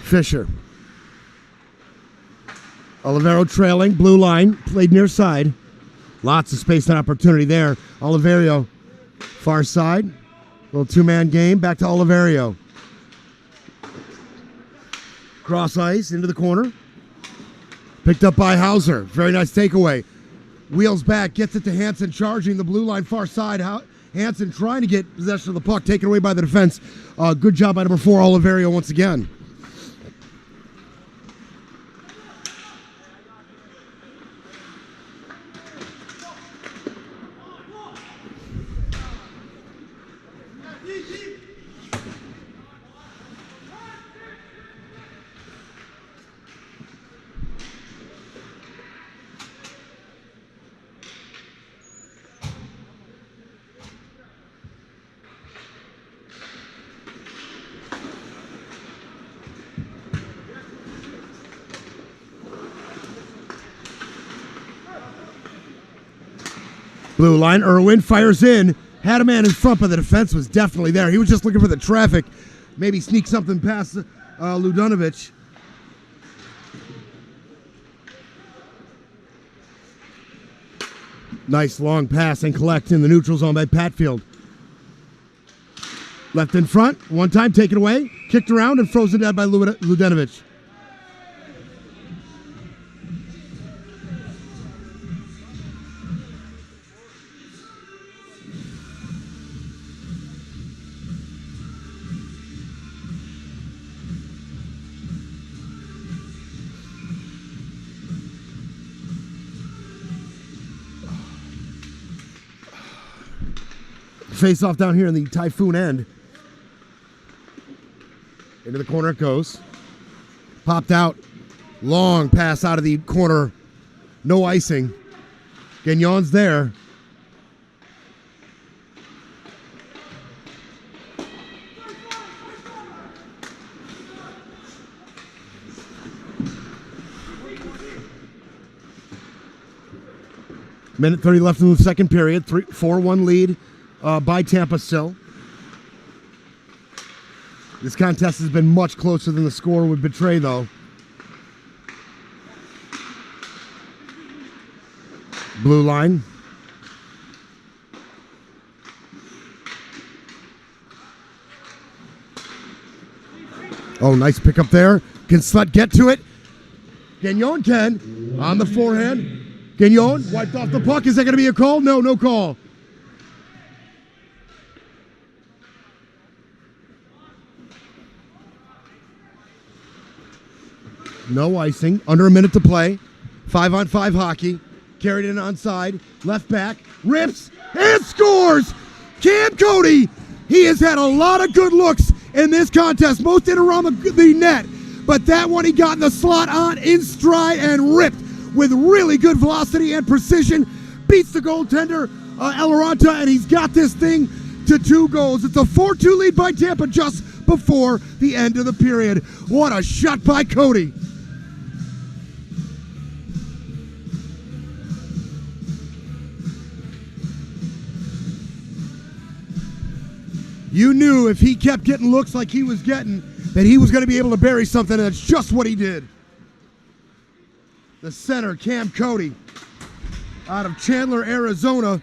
S1: Fisher. Olivero trailing, blue line, played near side. Lots of space and opportunity there. Oliverio, far side. Little two-man game, back to Oliverio. Cross ice, into the corner. Picked up by Hauser. Very nice takeaway. Wheels back, gets it to Hansen, charging the blue line far side. Hansen trying to get possession of the puck, taken away by the defense. Good job by number 4, Oliverio, once again. Blue line, Irwin fires in. Had a man in front, but the defense was definitely there. He was just looking for the traffic. Maybe sneak something past Ludenovic. Nice long pass and collect in the neutral zone by Patfield. Left in front, one time taken away. Kicked around and frozen dead by Ludenovic. Face off down here in the Typhoon end. Into the corner it goes. Popped out. Long pass out of the corner. No icing. Gagnon's there. Minute 30 left in the second period. 4-1 lead by Tampa still. This contest has been much closer than the score would betray, though. Blue line. Oh, nice pickup there. Can Slut get to it? Gagnon can. On the forehand. Gagnon wiped off the puck. Is that going to be a call? No, no call. No icing. Under a minute to play. 5-on-5 hockey. Carried in onside. Left back. Rips and scores! Cam Cody! He has had a lot of good looks in this contest. Most in around the net. But that one he got in the slot on in stride and ripped with really good velocity and precision. Beats the goaltender, Eloranta, and he's got this thing to 2 goals. It's a 4-2 lead by Tampa just before the end of the period. What a shot by Cody. You knew if he kept getting looks like he was getting, that he was going to be able to bury something, and that's just what he did. The center, Cam Cody, out of Chandler, Arizona.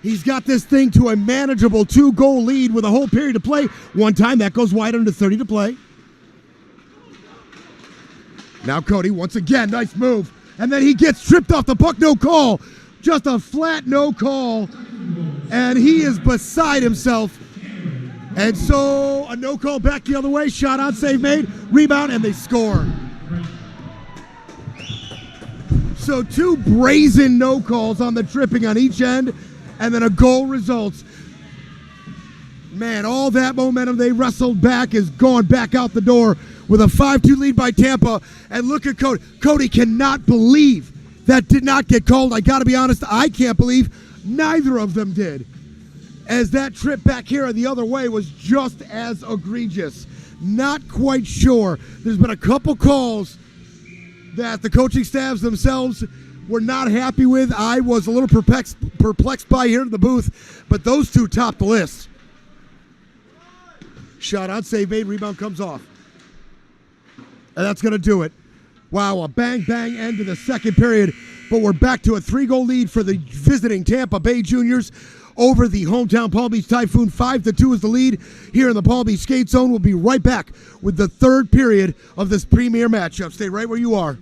S1: He's got this thing to a manageable 2-goal lead with a whole period to play. One time, that goes wide under 30 to play. Now Cody, once again, nice move. And then he gets tripped off the puck, no call. Just a flat no call. And he is beside himself. And so a no call back the other way. Shot on, save made, rebound, and they score. So 2 brazen no calls on the tripping on each end, and then a goal results. Man, all that momentum they wrestled back is gone back out the door with a 5-2 lead by Tampa. And look at Cody. Cody cannot believe that did not get called. I got to be honest, I can't believe neither of them did, as that trip back here the other way was just as egregious. Not quite sure. There's been a couple calls that the coaching staffs themselves were not happy with. I was a little perplexed by here in the booth, but those 2 topped the list. Shot out, save made, rebound comes off. And that's going to do it. Wow, a bang-bang end to the second period, but we're back to a 3-goal lead for the visiting Tampa Bay Juniors over the hometown Palm Beach Typhoon. 5-2 is the lead here in the Palm Beach Skate Zone. We'll be right back with the third period of this premier matchup. Stay right where you are.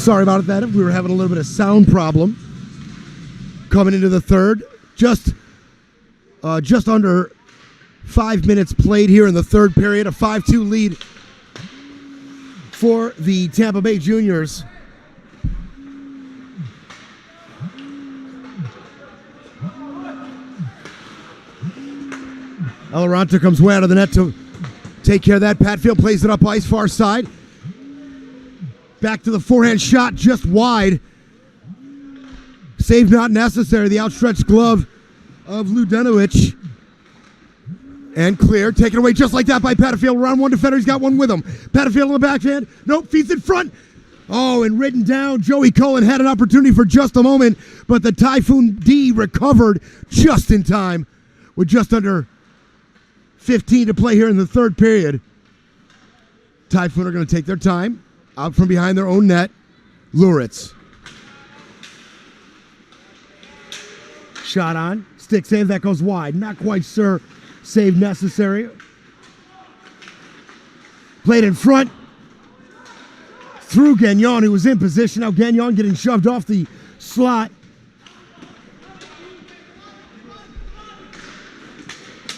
S1: Sorry about that. We were having a little bit of sound problem. Coming into the third, just under 5 minutes played here in the third period. A 5-2 lead for the Tampa Bay Juniors. Aloranta comes way out of the net to take care of that. Patfield plays it up ice, far side. Back to the forehand shot, just wide. Save not necessary. The outstretched glove of Ludenowicz. And clear. Taken away just like that by Patfield. Around one defender. He's got one with him. Patfield on the backhand. Nope. Feeds in front. Oh, and ridden down. Joey Cullen had an opportunity for just a moment, but the Typhoon D recovered just in time with just under 15 to play here in the third period. Typhoon are going to take their time. Out from behind their own net. Luritz. Shot on. Stick save. That goes wide. Not quite sure. Save necessary. Played in front. Through Gagnon, who was in position. Now Gagnon getting shoved off the slot.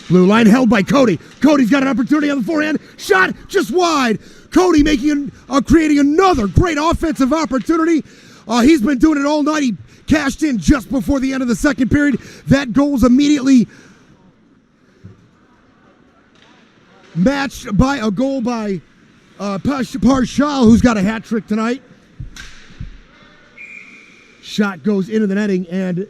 S1: Blue line held by Cody. Cody's got an opportunity on the forehand. Shot just wide. Cody creating another great offensive opportunity. He's been doing it all night. He cashed in just before the end of the second period. That goal's immediately matched by a goal by Parshal, who's got a hat trick tonight. Shot goes into the netting and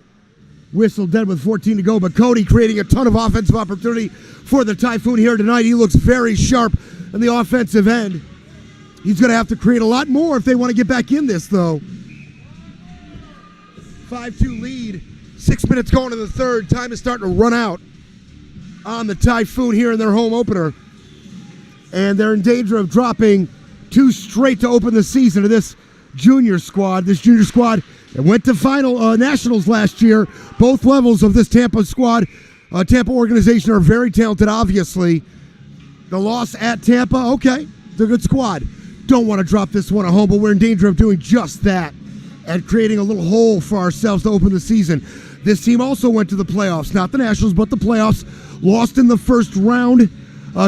S1: whistle dead with 14 to go. But Cody creating a ton of offensive opportunity for the Typhoon here tonight. He looks very sharp on the offensive end. He's going to have to create a lot more if they want to get back in this, though. 5-2 lead. 6 minutes going in the third. Time is starting to run out on the Typhoon here in their home opener. And they're in danger of dropping 2 straight to open the season to this junior squad. This junior squad that went to final nationals last year. Both levels of this Tampa squad, Tampa organization are very talented, obviously. The loss at Tampa, okay, they're a good squad. Don't want to drop this one at home, but we're in danger of doing just that and creating a little hole for ourselves to open the season. This team also went to the playoffs, not the Nationals, but the playoffs. Lost in the first round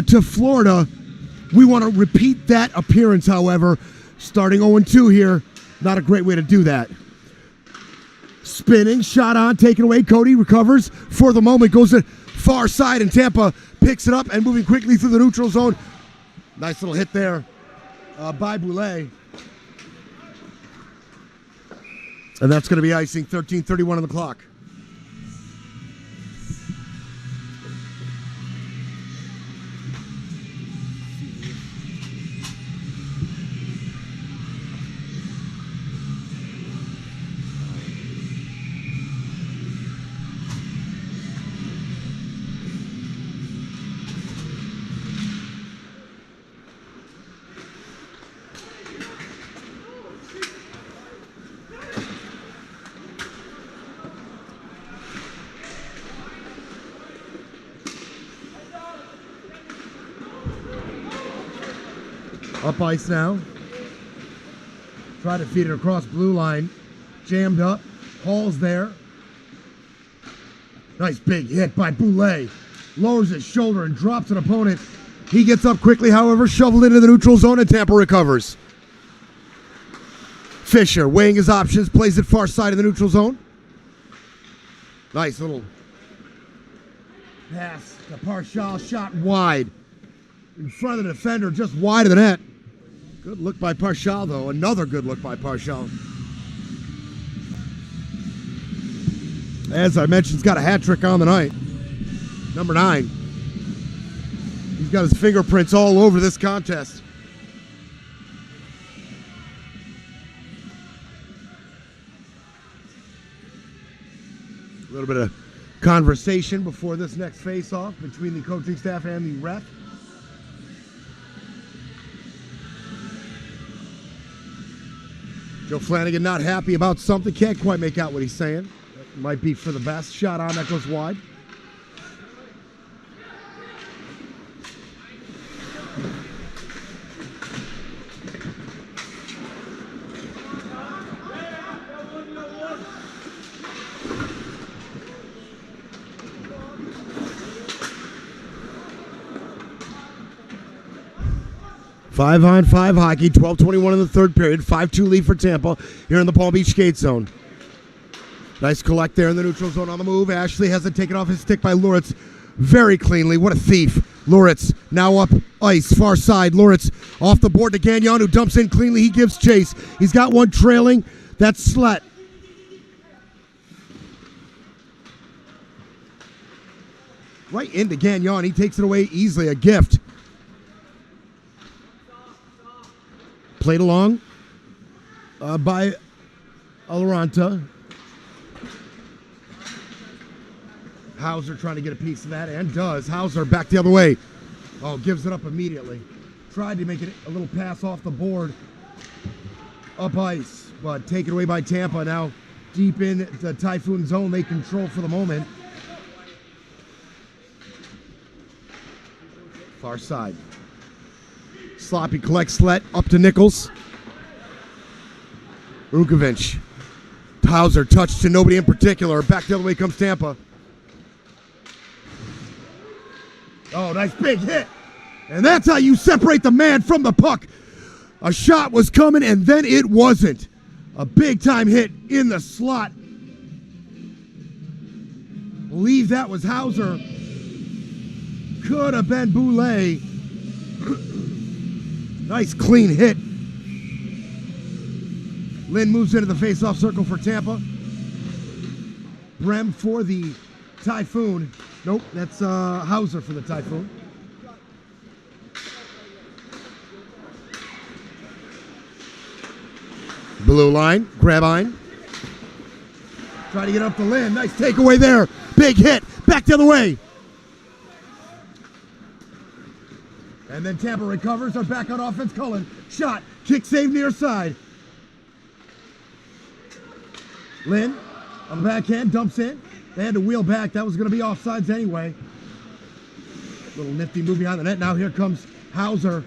S1: to Florida. We want to repeat that appearance, however. Starting 0-2 here, not a great way to do that. Spinning, shot on, taken away. Cody recovers for the moment, goes to far side, and Tampa picks it up and moving quickly through the neutral zone. Nice little hit there by Boulay. And that's going to be icing. 13:31 on the clock. Up ice now. Try to feed it across blue line. Jammed up. Hall's there. Nice big hit by Boulay. Lowers his shoulder and drops an opponent. He gets up quickly, however, shoveled into the neutral zone, and Tampa recovers. Fisher weighing his options, plays it far side of the neutral zone. Nice little pass to Parshal, shot wide. In front of the defender, just wide of the net. Good look by Parshal, though. Another good look by Parshal. As I mentioned, he's got a hat trick on the night. Number 9. He's got his fingerprints all over this contest. A little bit of conversation before this next face-off between the coaching staff and the ref. Joe Flanagan not happy about something. Can't quite make out what he's saying. That might be for the best. Shot on, that goes wide. 5-on-5 hockey, 12:21 in the third period. 5-2 lead for Tampa here in the Palm Beach skate zone. Nice collect there in the neutral zone on the move. Ashley has it taken off his stick by Loritz very cleanly. What a thief. Loritz now up ice, far side. Loritz off the board to Gagnon, who dumps in cleanly. He gives chase. He's got one trailing. That's Slett. Right into Gagnon. He takes it away easily. A gift. Played along by Aloranta. Hauser trying to get a piece of that, and does. Hauser back the other way. Oh, gives it up immediately. Tried to make it a little pass off the board. Up ice, but taken away by Tampa. Now deep in the Typhoon zone. They control for the moment. Far side. Sloppy collects Slett up to Nichols. Runkovic. Hauser touched to nobody in particular. Back the other way comes Tampa. Oh, nice big hit. And that's how you separate the man from the puck. A shot was coming and then it wasn't. A big time hit in the slot. Believe that was Hauser. Could have been Boulay. Nice clean hit. Lynn moves into the face-off circle for Tampa. Brem for the Typhoon. Nope, that's Hauser for the Typhoon. Blue line, Grabine. Try to get up to Lynn. Nice takeaway there. Big hit. Back the other way. And then Tampa recovers. They're back on offense. Cullen. Shot. Kick save near side. Lynn on the backhand. Dumps in. They had to wheel back. That was going to be offsides anyway. Little nifty move behind the net. Now here comes Hauser.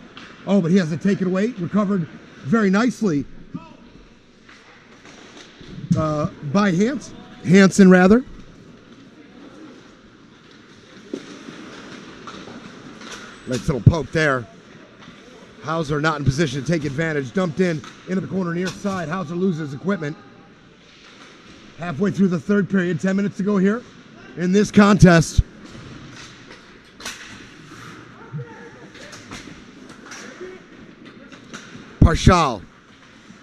S1: Oh, but he has to take it away. Recovered very nicely by Hansen rather. Nice little poke there. Hauser not in position to take advantage. Dumped into the corner near side. Hauser loses equipment. Halfway through the third period, 10 minutes to go here in this contest. Parshall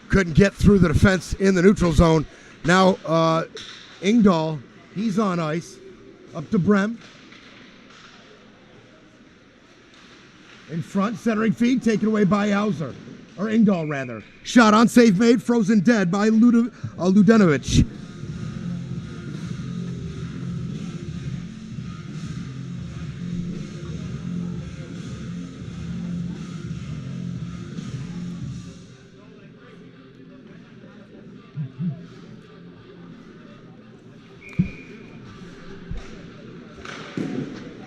S1: couldn't get through the defense in the neutral zone. Now Ingdahl, he's on ice. Up to Brem. In front, centering feed, taken away by Hauser. Or Ingdahl, rather. Shot on, save made, frozen dead by Ludenovic.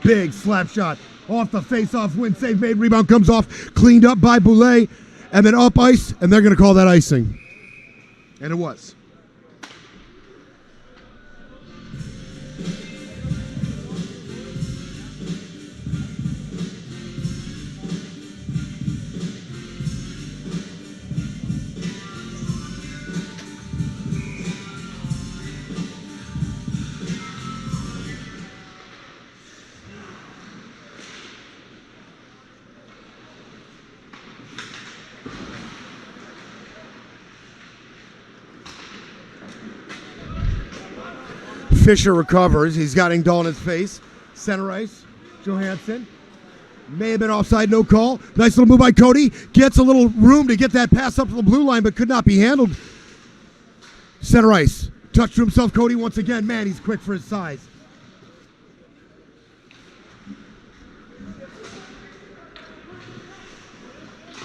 S1: Big slap shot off the face-off win. Save made. Rebound comes off. Cleaned up by Boulay. And then up ice. And they're going to call that icing. And it was. Fisher recovers. He's got Ingdahl in his face. Center ice. Johansson. May have been offside, no call. Nice little move by Cody. Gets a little room to get that pass up to the blue line, but could not be handled. Center ice. Touch to himself, Cody once again. Man, he's quick for his size.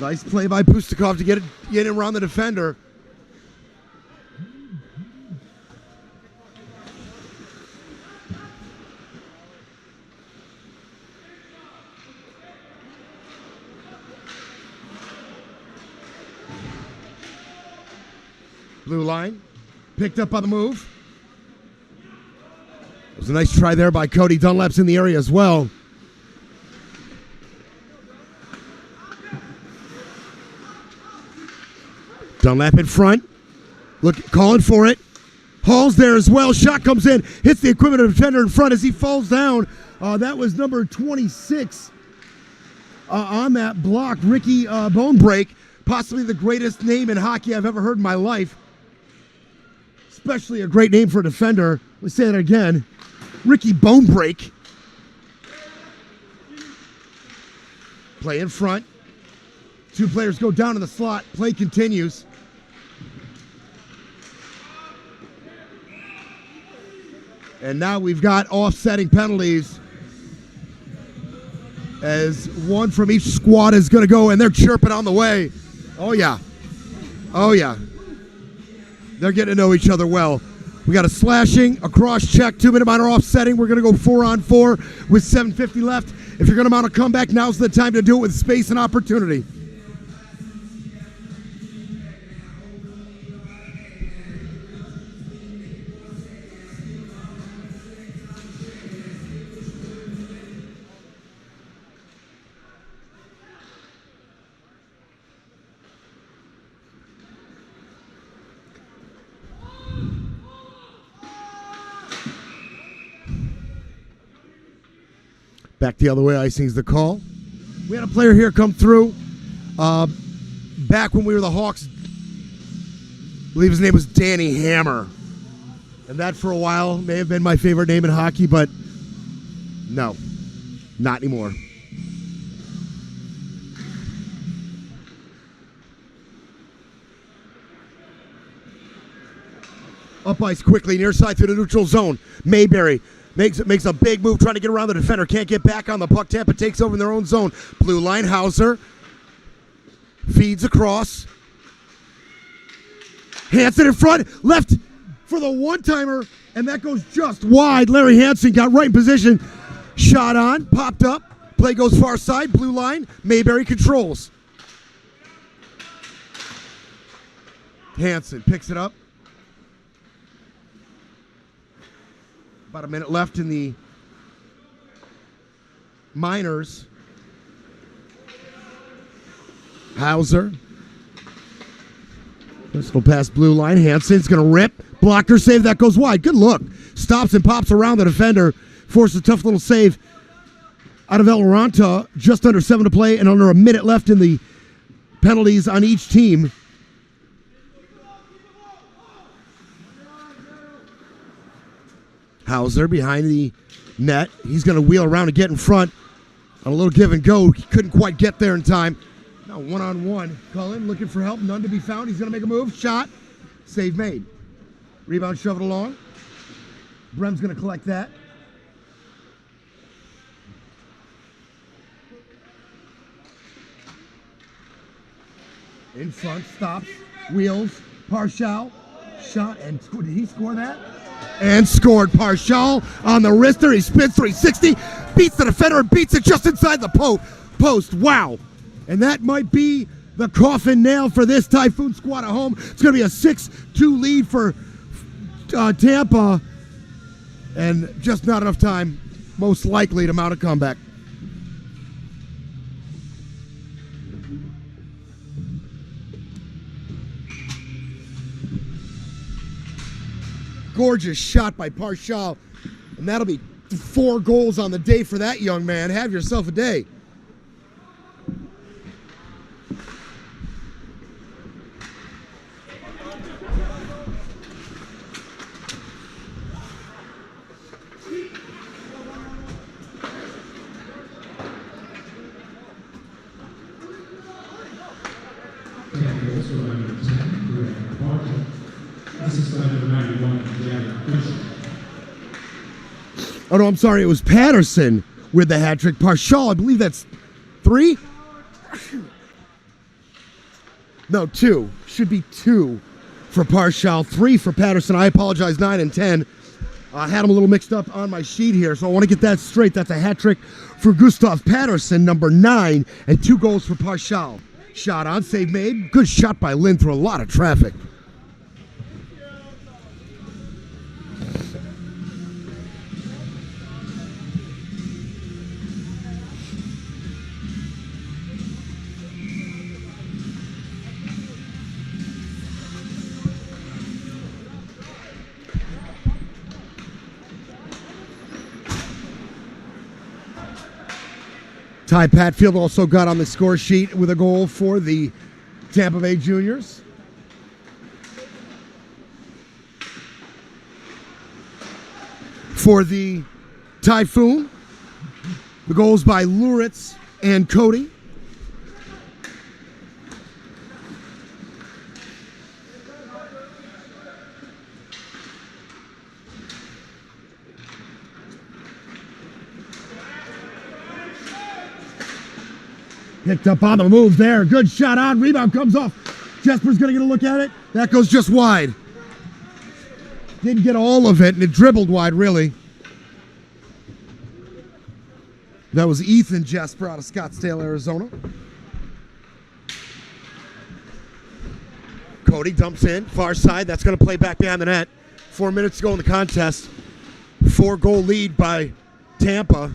S1: Nice play by Pustakov to get it around the defender. Blue line, picked up on the move. It was a nice try there by Cody. Dunlap's in the area as well. Dunlap in front. Look, calling for it. Hall's there as well. Shot comes in, hits the equipment of defender in front as he falls down. That was number 26 on that block, Ricky Bonebreak. Possibly the greatest name in hockey I've ever heard in my life. Especially a great name for a defender. Let me say that again. Ricky Bonebreak. Play in front. Two players go down in the slot. Play continues. And now we've got offsetting penalties as one from each squad is going to go, and they're chirping on the way. Oh, yeah. Oh, yeah. They're getting to know each other well. We got a slashing, a cross check, 2-minute minor offsetting. We're going to go 4-on-4 with 7:50 left. If you're going to mount a comeback, now's the time to do it with space and opportunity. Back the other way, icing's the call. We had a player here come through back when we were the Hawks. I believe his name was Danny Hammer. And that for a while may have been my favorite name in hockey, but no, not anymore. Up ice quickly, near side through the neutral zone. Mayberry makes a big move, trying to get around the defender. Can't get back on the puck. Tampa takes over in their own zone. Blue line, Hauser feeds across. Hansen in front, left for the one-timer, and that goes just wide. Larry Hansen got right in position. Shot on, popped up. Play goes far side, blue line. Mayberry controls. Hansen picks it up. About a minute left in the minors. Hauser. This will pass blue line. Hansen's going to rip. Blocker save. That goes wide. Good look. Stops and pops around the defender. Forces a tough little save out of Eloranta. Just under 7 to play and under a minute left in the penalties on each team. Hauser behind the net. He's going to wheel around and get in front on a little give and go. He couldn't quite get there in time. Now one-on-one. Cullen looking for help. None to be found. He's going to make a move. Shot. Save made. Rebound shoved along. Brem's going to collect that. In front. Stops. Wheels. Partial. Shot. And did he score that? And scored. Partial on the wrister. He spins 360, beats the defender and beats it just inside the post. Wow. And that might be the coffin nail for this Typhoon squad at home. It's going to be a 6-2 lead for Tampa. And just not enough time, most likely, to mount a comeback. Gorgeous shot by Partial, and that'll be 4 goals on the day for that young man. Have yourself a day. Oh, no, I'm sorry. It was Patterson with the hat trick. Partial, I believe that's 3? No, 2. Should be 2 for Partial, 3 for Patterson. I apologize, 9 and 10. I had them a little mixed up on my sheet here, so I want to get that straight. That's a hat trick for Gustav Patterson, number 9, and 2 goals for Partial. Shot on, save made. Good shot by Lynn through a lot of traffic. Ty Patfield also got on the score sheet with a goal for the Tampa Bay Juniors. For the Typhoon, the goals by Luritz and Cody. Picked up on the move there. Good shot on. Rebound comes off. Jesper's going to get a look at it. That goes just wide. Didn't get all of it, and it dribbled wide, really. That was Ethan Jesper out of Scottsdale, Arizona. Cody dumps in, far side. That's going to play back behind the net. 4 minutes to go in the contest. 4-goal lead by Tampa.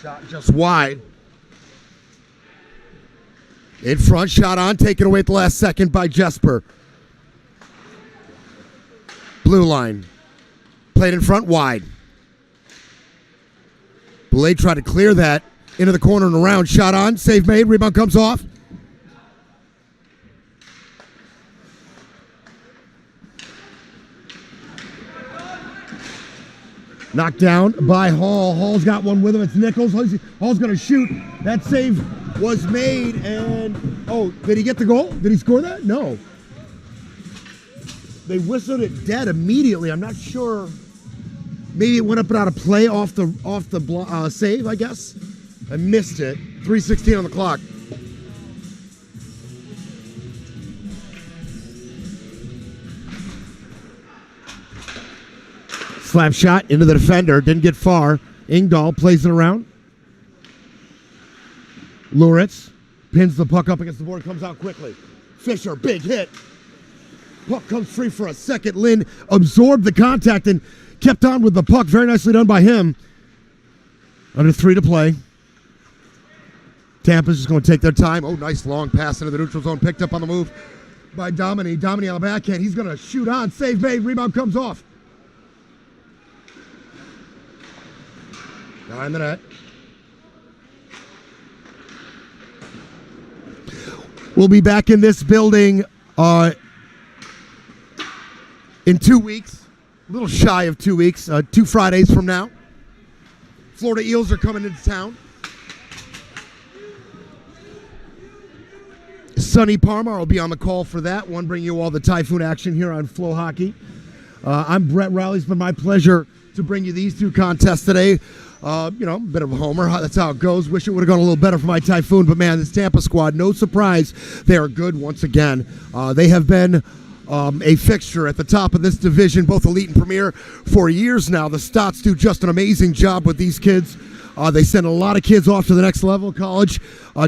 S1: Shot just wide. In front, shot on, taken away at the last second by Jesper. Blue line. Played in front, wide. Blade tried to clear that into the corner and around. Shot on, save made, rebound comes off. Knocked down by Hall. Hall's got one with him. It's Nichols. Hall's going to shoot. That save was made, and oh, did he get the goal? Did he score that? No. They whistled it dead immediately. I'm not sure. Maybe it went up and out of play off the save, I guess. I missed it. 3:16 on the clock. Slap shot into the defender. Didn't get far. Ingdahl plays it around. Luritz pins the puck up against the board. Comes out quickly. Fisher, big hit. Puck comes free for a second. Lynn absorbed the contact and kept on with the puck. Very nicely done by him. Under 3 to play. Tampa's just going to take their time. Oh, nice long pass into the neutral zone. Picked up on the move by Domini. Domini on the backhand. He's going to shoot on. Save made. Rebound comes off. Behind the net. We'll be back in this building in 2 weeks. A little shy of 2 weeks. 2 Fridays from now. Florida Eels are coming into town. Sonny Parmar will be on the call for that one, bringing you all the Typhoon action here on Flow Hockey. I'm Brett Rowley. It's been my pleasure to bring you these 2 contests today. A bit of a homer. That's how it goes. Wish it would have gone a little better for my Typhoon, but man, this Tampa squad, no surprise, they are good once again. They have been a fixture at the top of this division, both elite and premier, for years now. The Stotts do just an amazing job with these kids. They send a lot of kids off to the next level of college,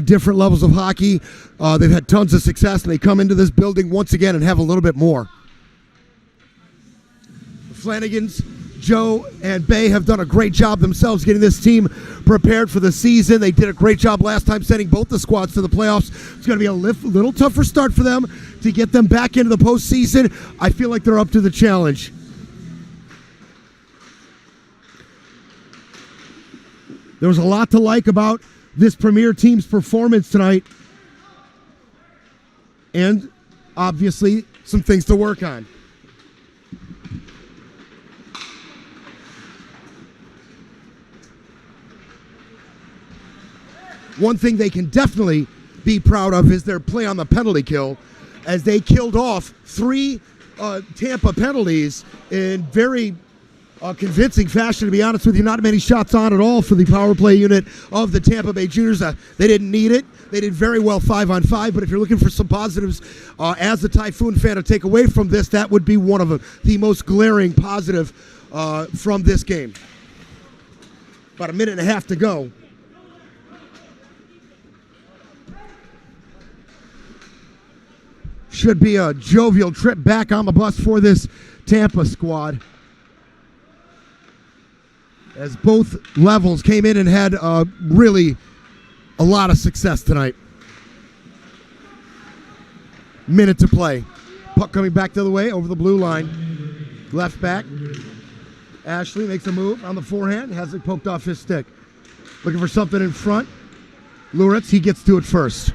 S1: different levels of hockey. They've had tons of success, and they come into this building once again and have a little bit more. The Flanagans, Joe and Bay have done a great job themselves getting this team prepared for the season. They did a great job last time sending both the squads to the playoffs. It's going to be a little tougher start for them to get them back into the postseason. I feel like they're up to the challenge. There was a lot to like about this premier team's performance tonight. And obviously some things to work on. One thing they can definitely be proud of is their play on the penalty kill, as they killed off 3 Tampa penalties in very convincing fashion, to be honest with you. Not many shots on at all for the power play unit of the Tampa Bay Juniors. They didn't need it. They did very well 5-on-5, but if you're looking for some positives as a Typhoon fan to take away from this, that would be one of the most glaring positive from this game. About a minute and a half to go. Should be a jovial trip back on the bus for this Tampa squad, as both levels came in and had really a lot of success tonight. minute to play. Puck coming back the other way over the blue line. Left back. Ashley makes a move on the forehand. Has it poked off his stick. Looking for something in front. Luritz, he gets to it first.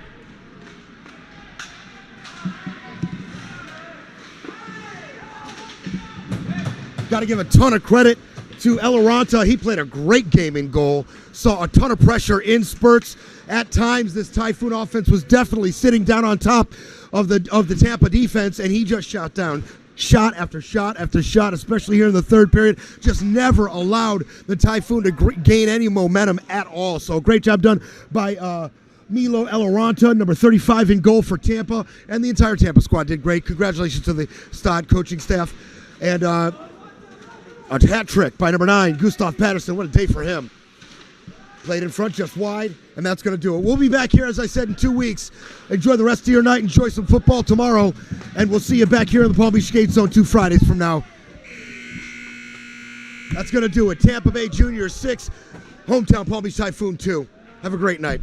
S1: Got to give a ton of credit to Eloranta. He played a great game in goal. Saw a ton of pressure in spurts. At times, this Typhoon offense was definitely sitting down on top of the Tampa defense, and he just shot down shot after shot after shot, especially here in the third period. Just never allowed the Typhoon to gain any momentum at all. So great job done by Milo Eloranta, number 35 in goal for Tampa, and the entire Tampa squad did great. Congratulations to the Stod coaching staff. And a hat trick by number 9, Gustav Patterson. What a day for him. Played in front, just wide, and that's going to do it. We'll be back here, as I said, in 2 weeks. Enjoy the rest of your night. Enjoy some football tomorrow, and we'll see you back here in the Palm Beach Skate Zone 2 Fridays from now. That's going to do it. Tampa Bay Junior 6, hometown Palm Beach Typhoon 2. Have a great night.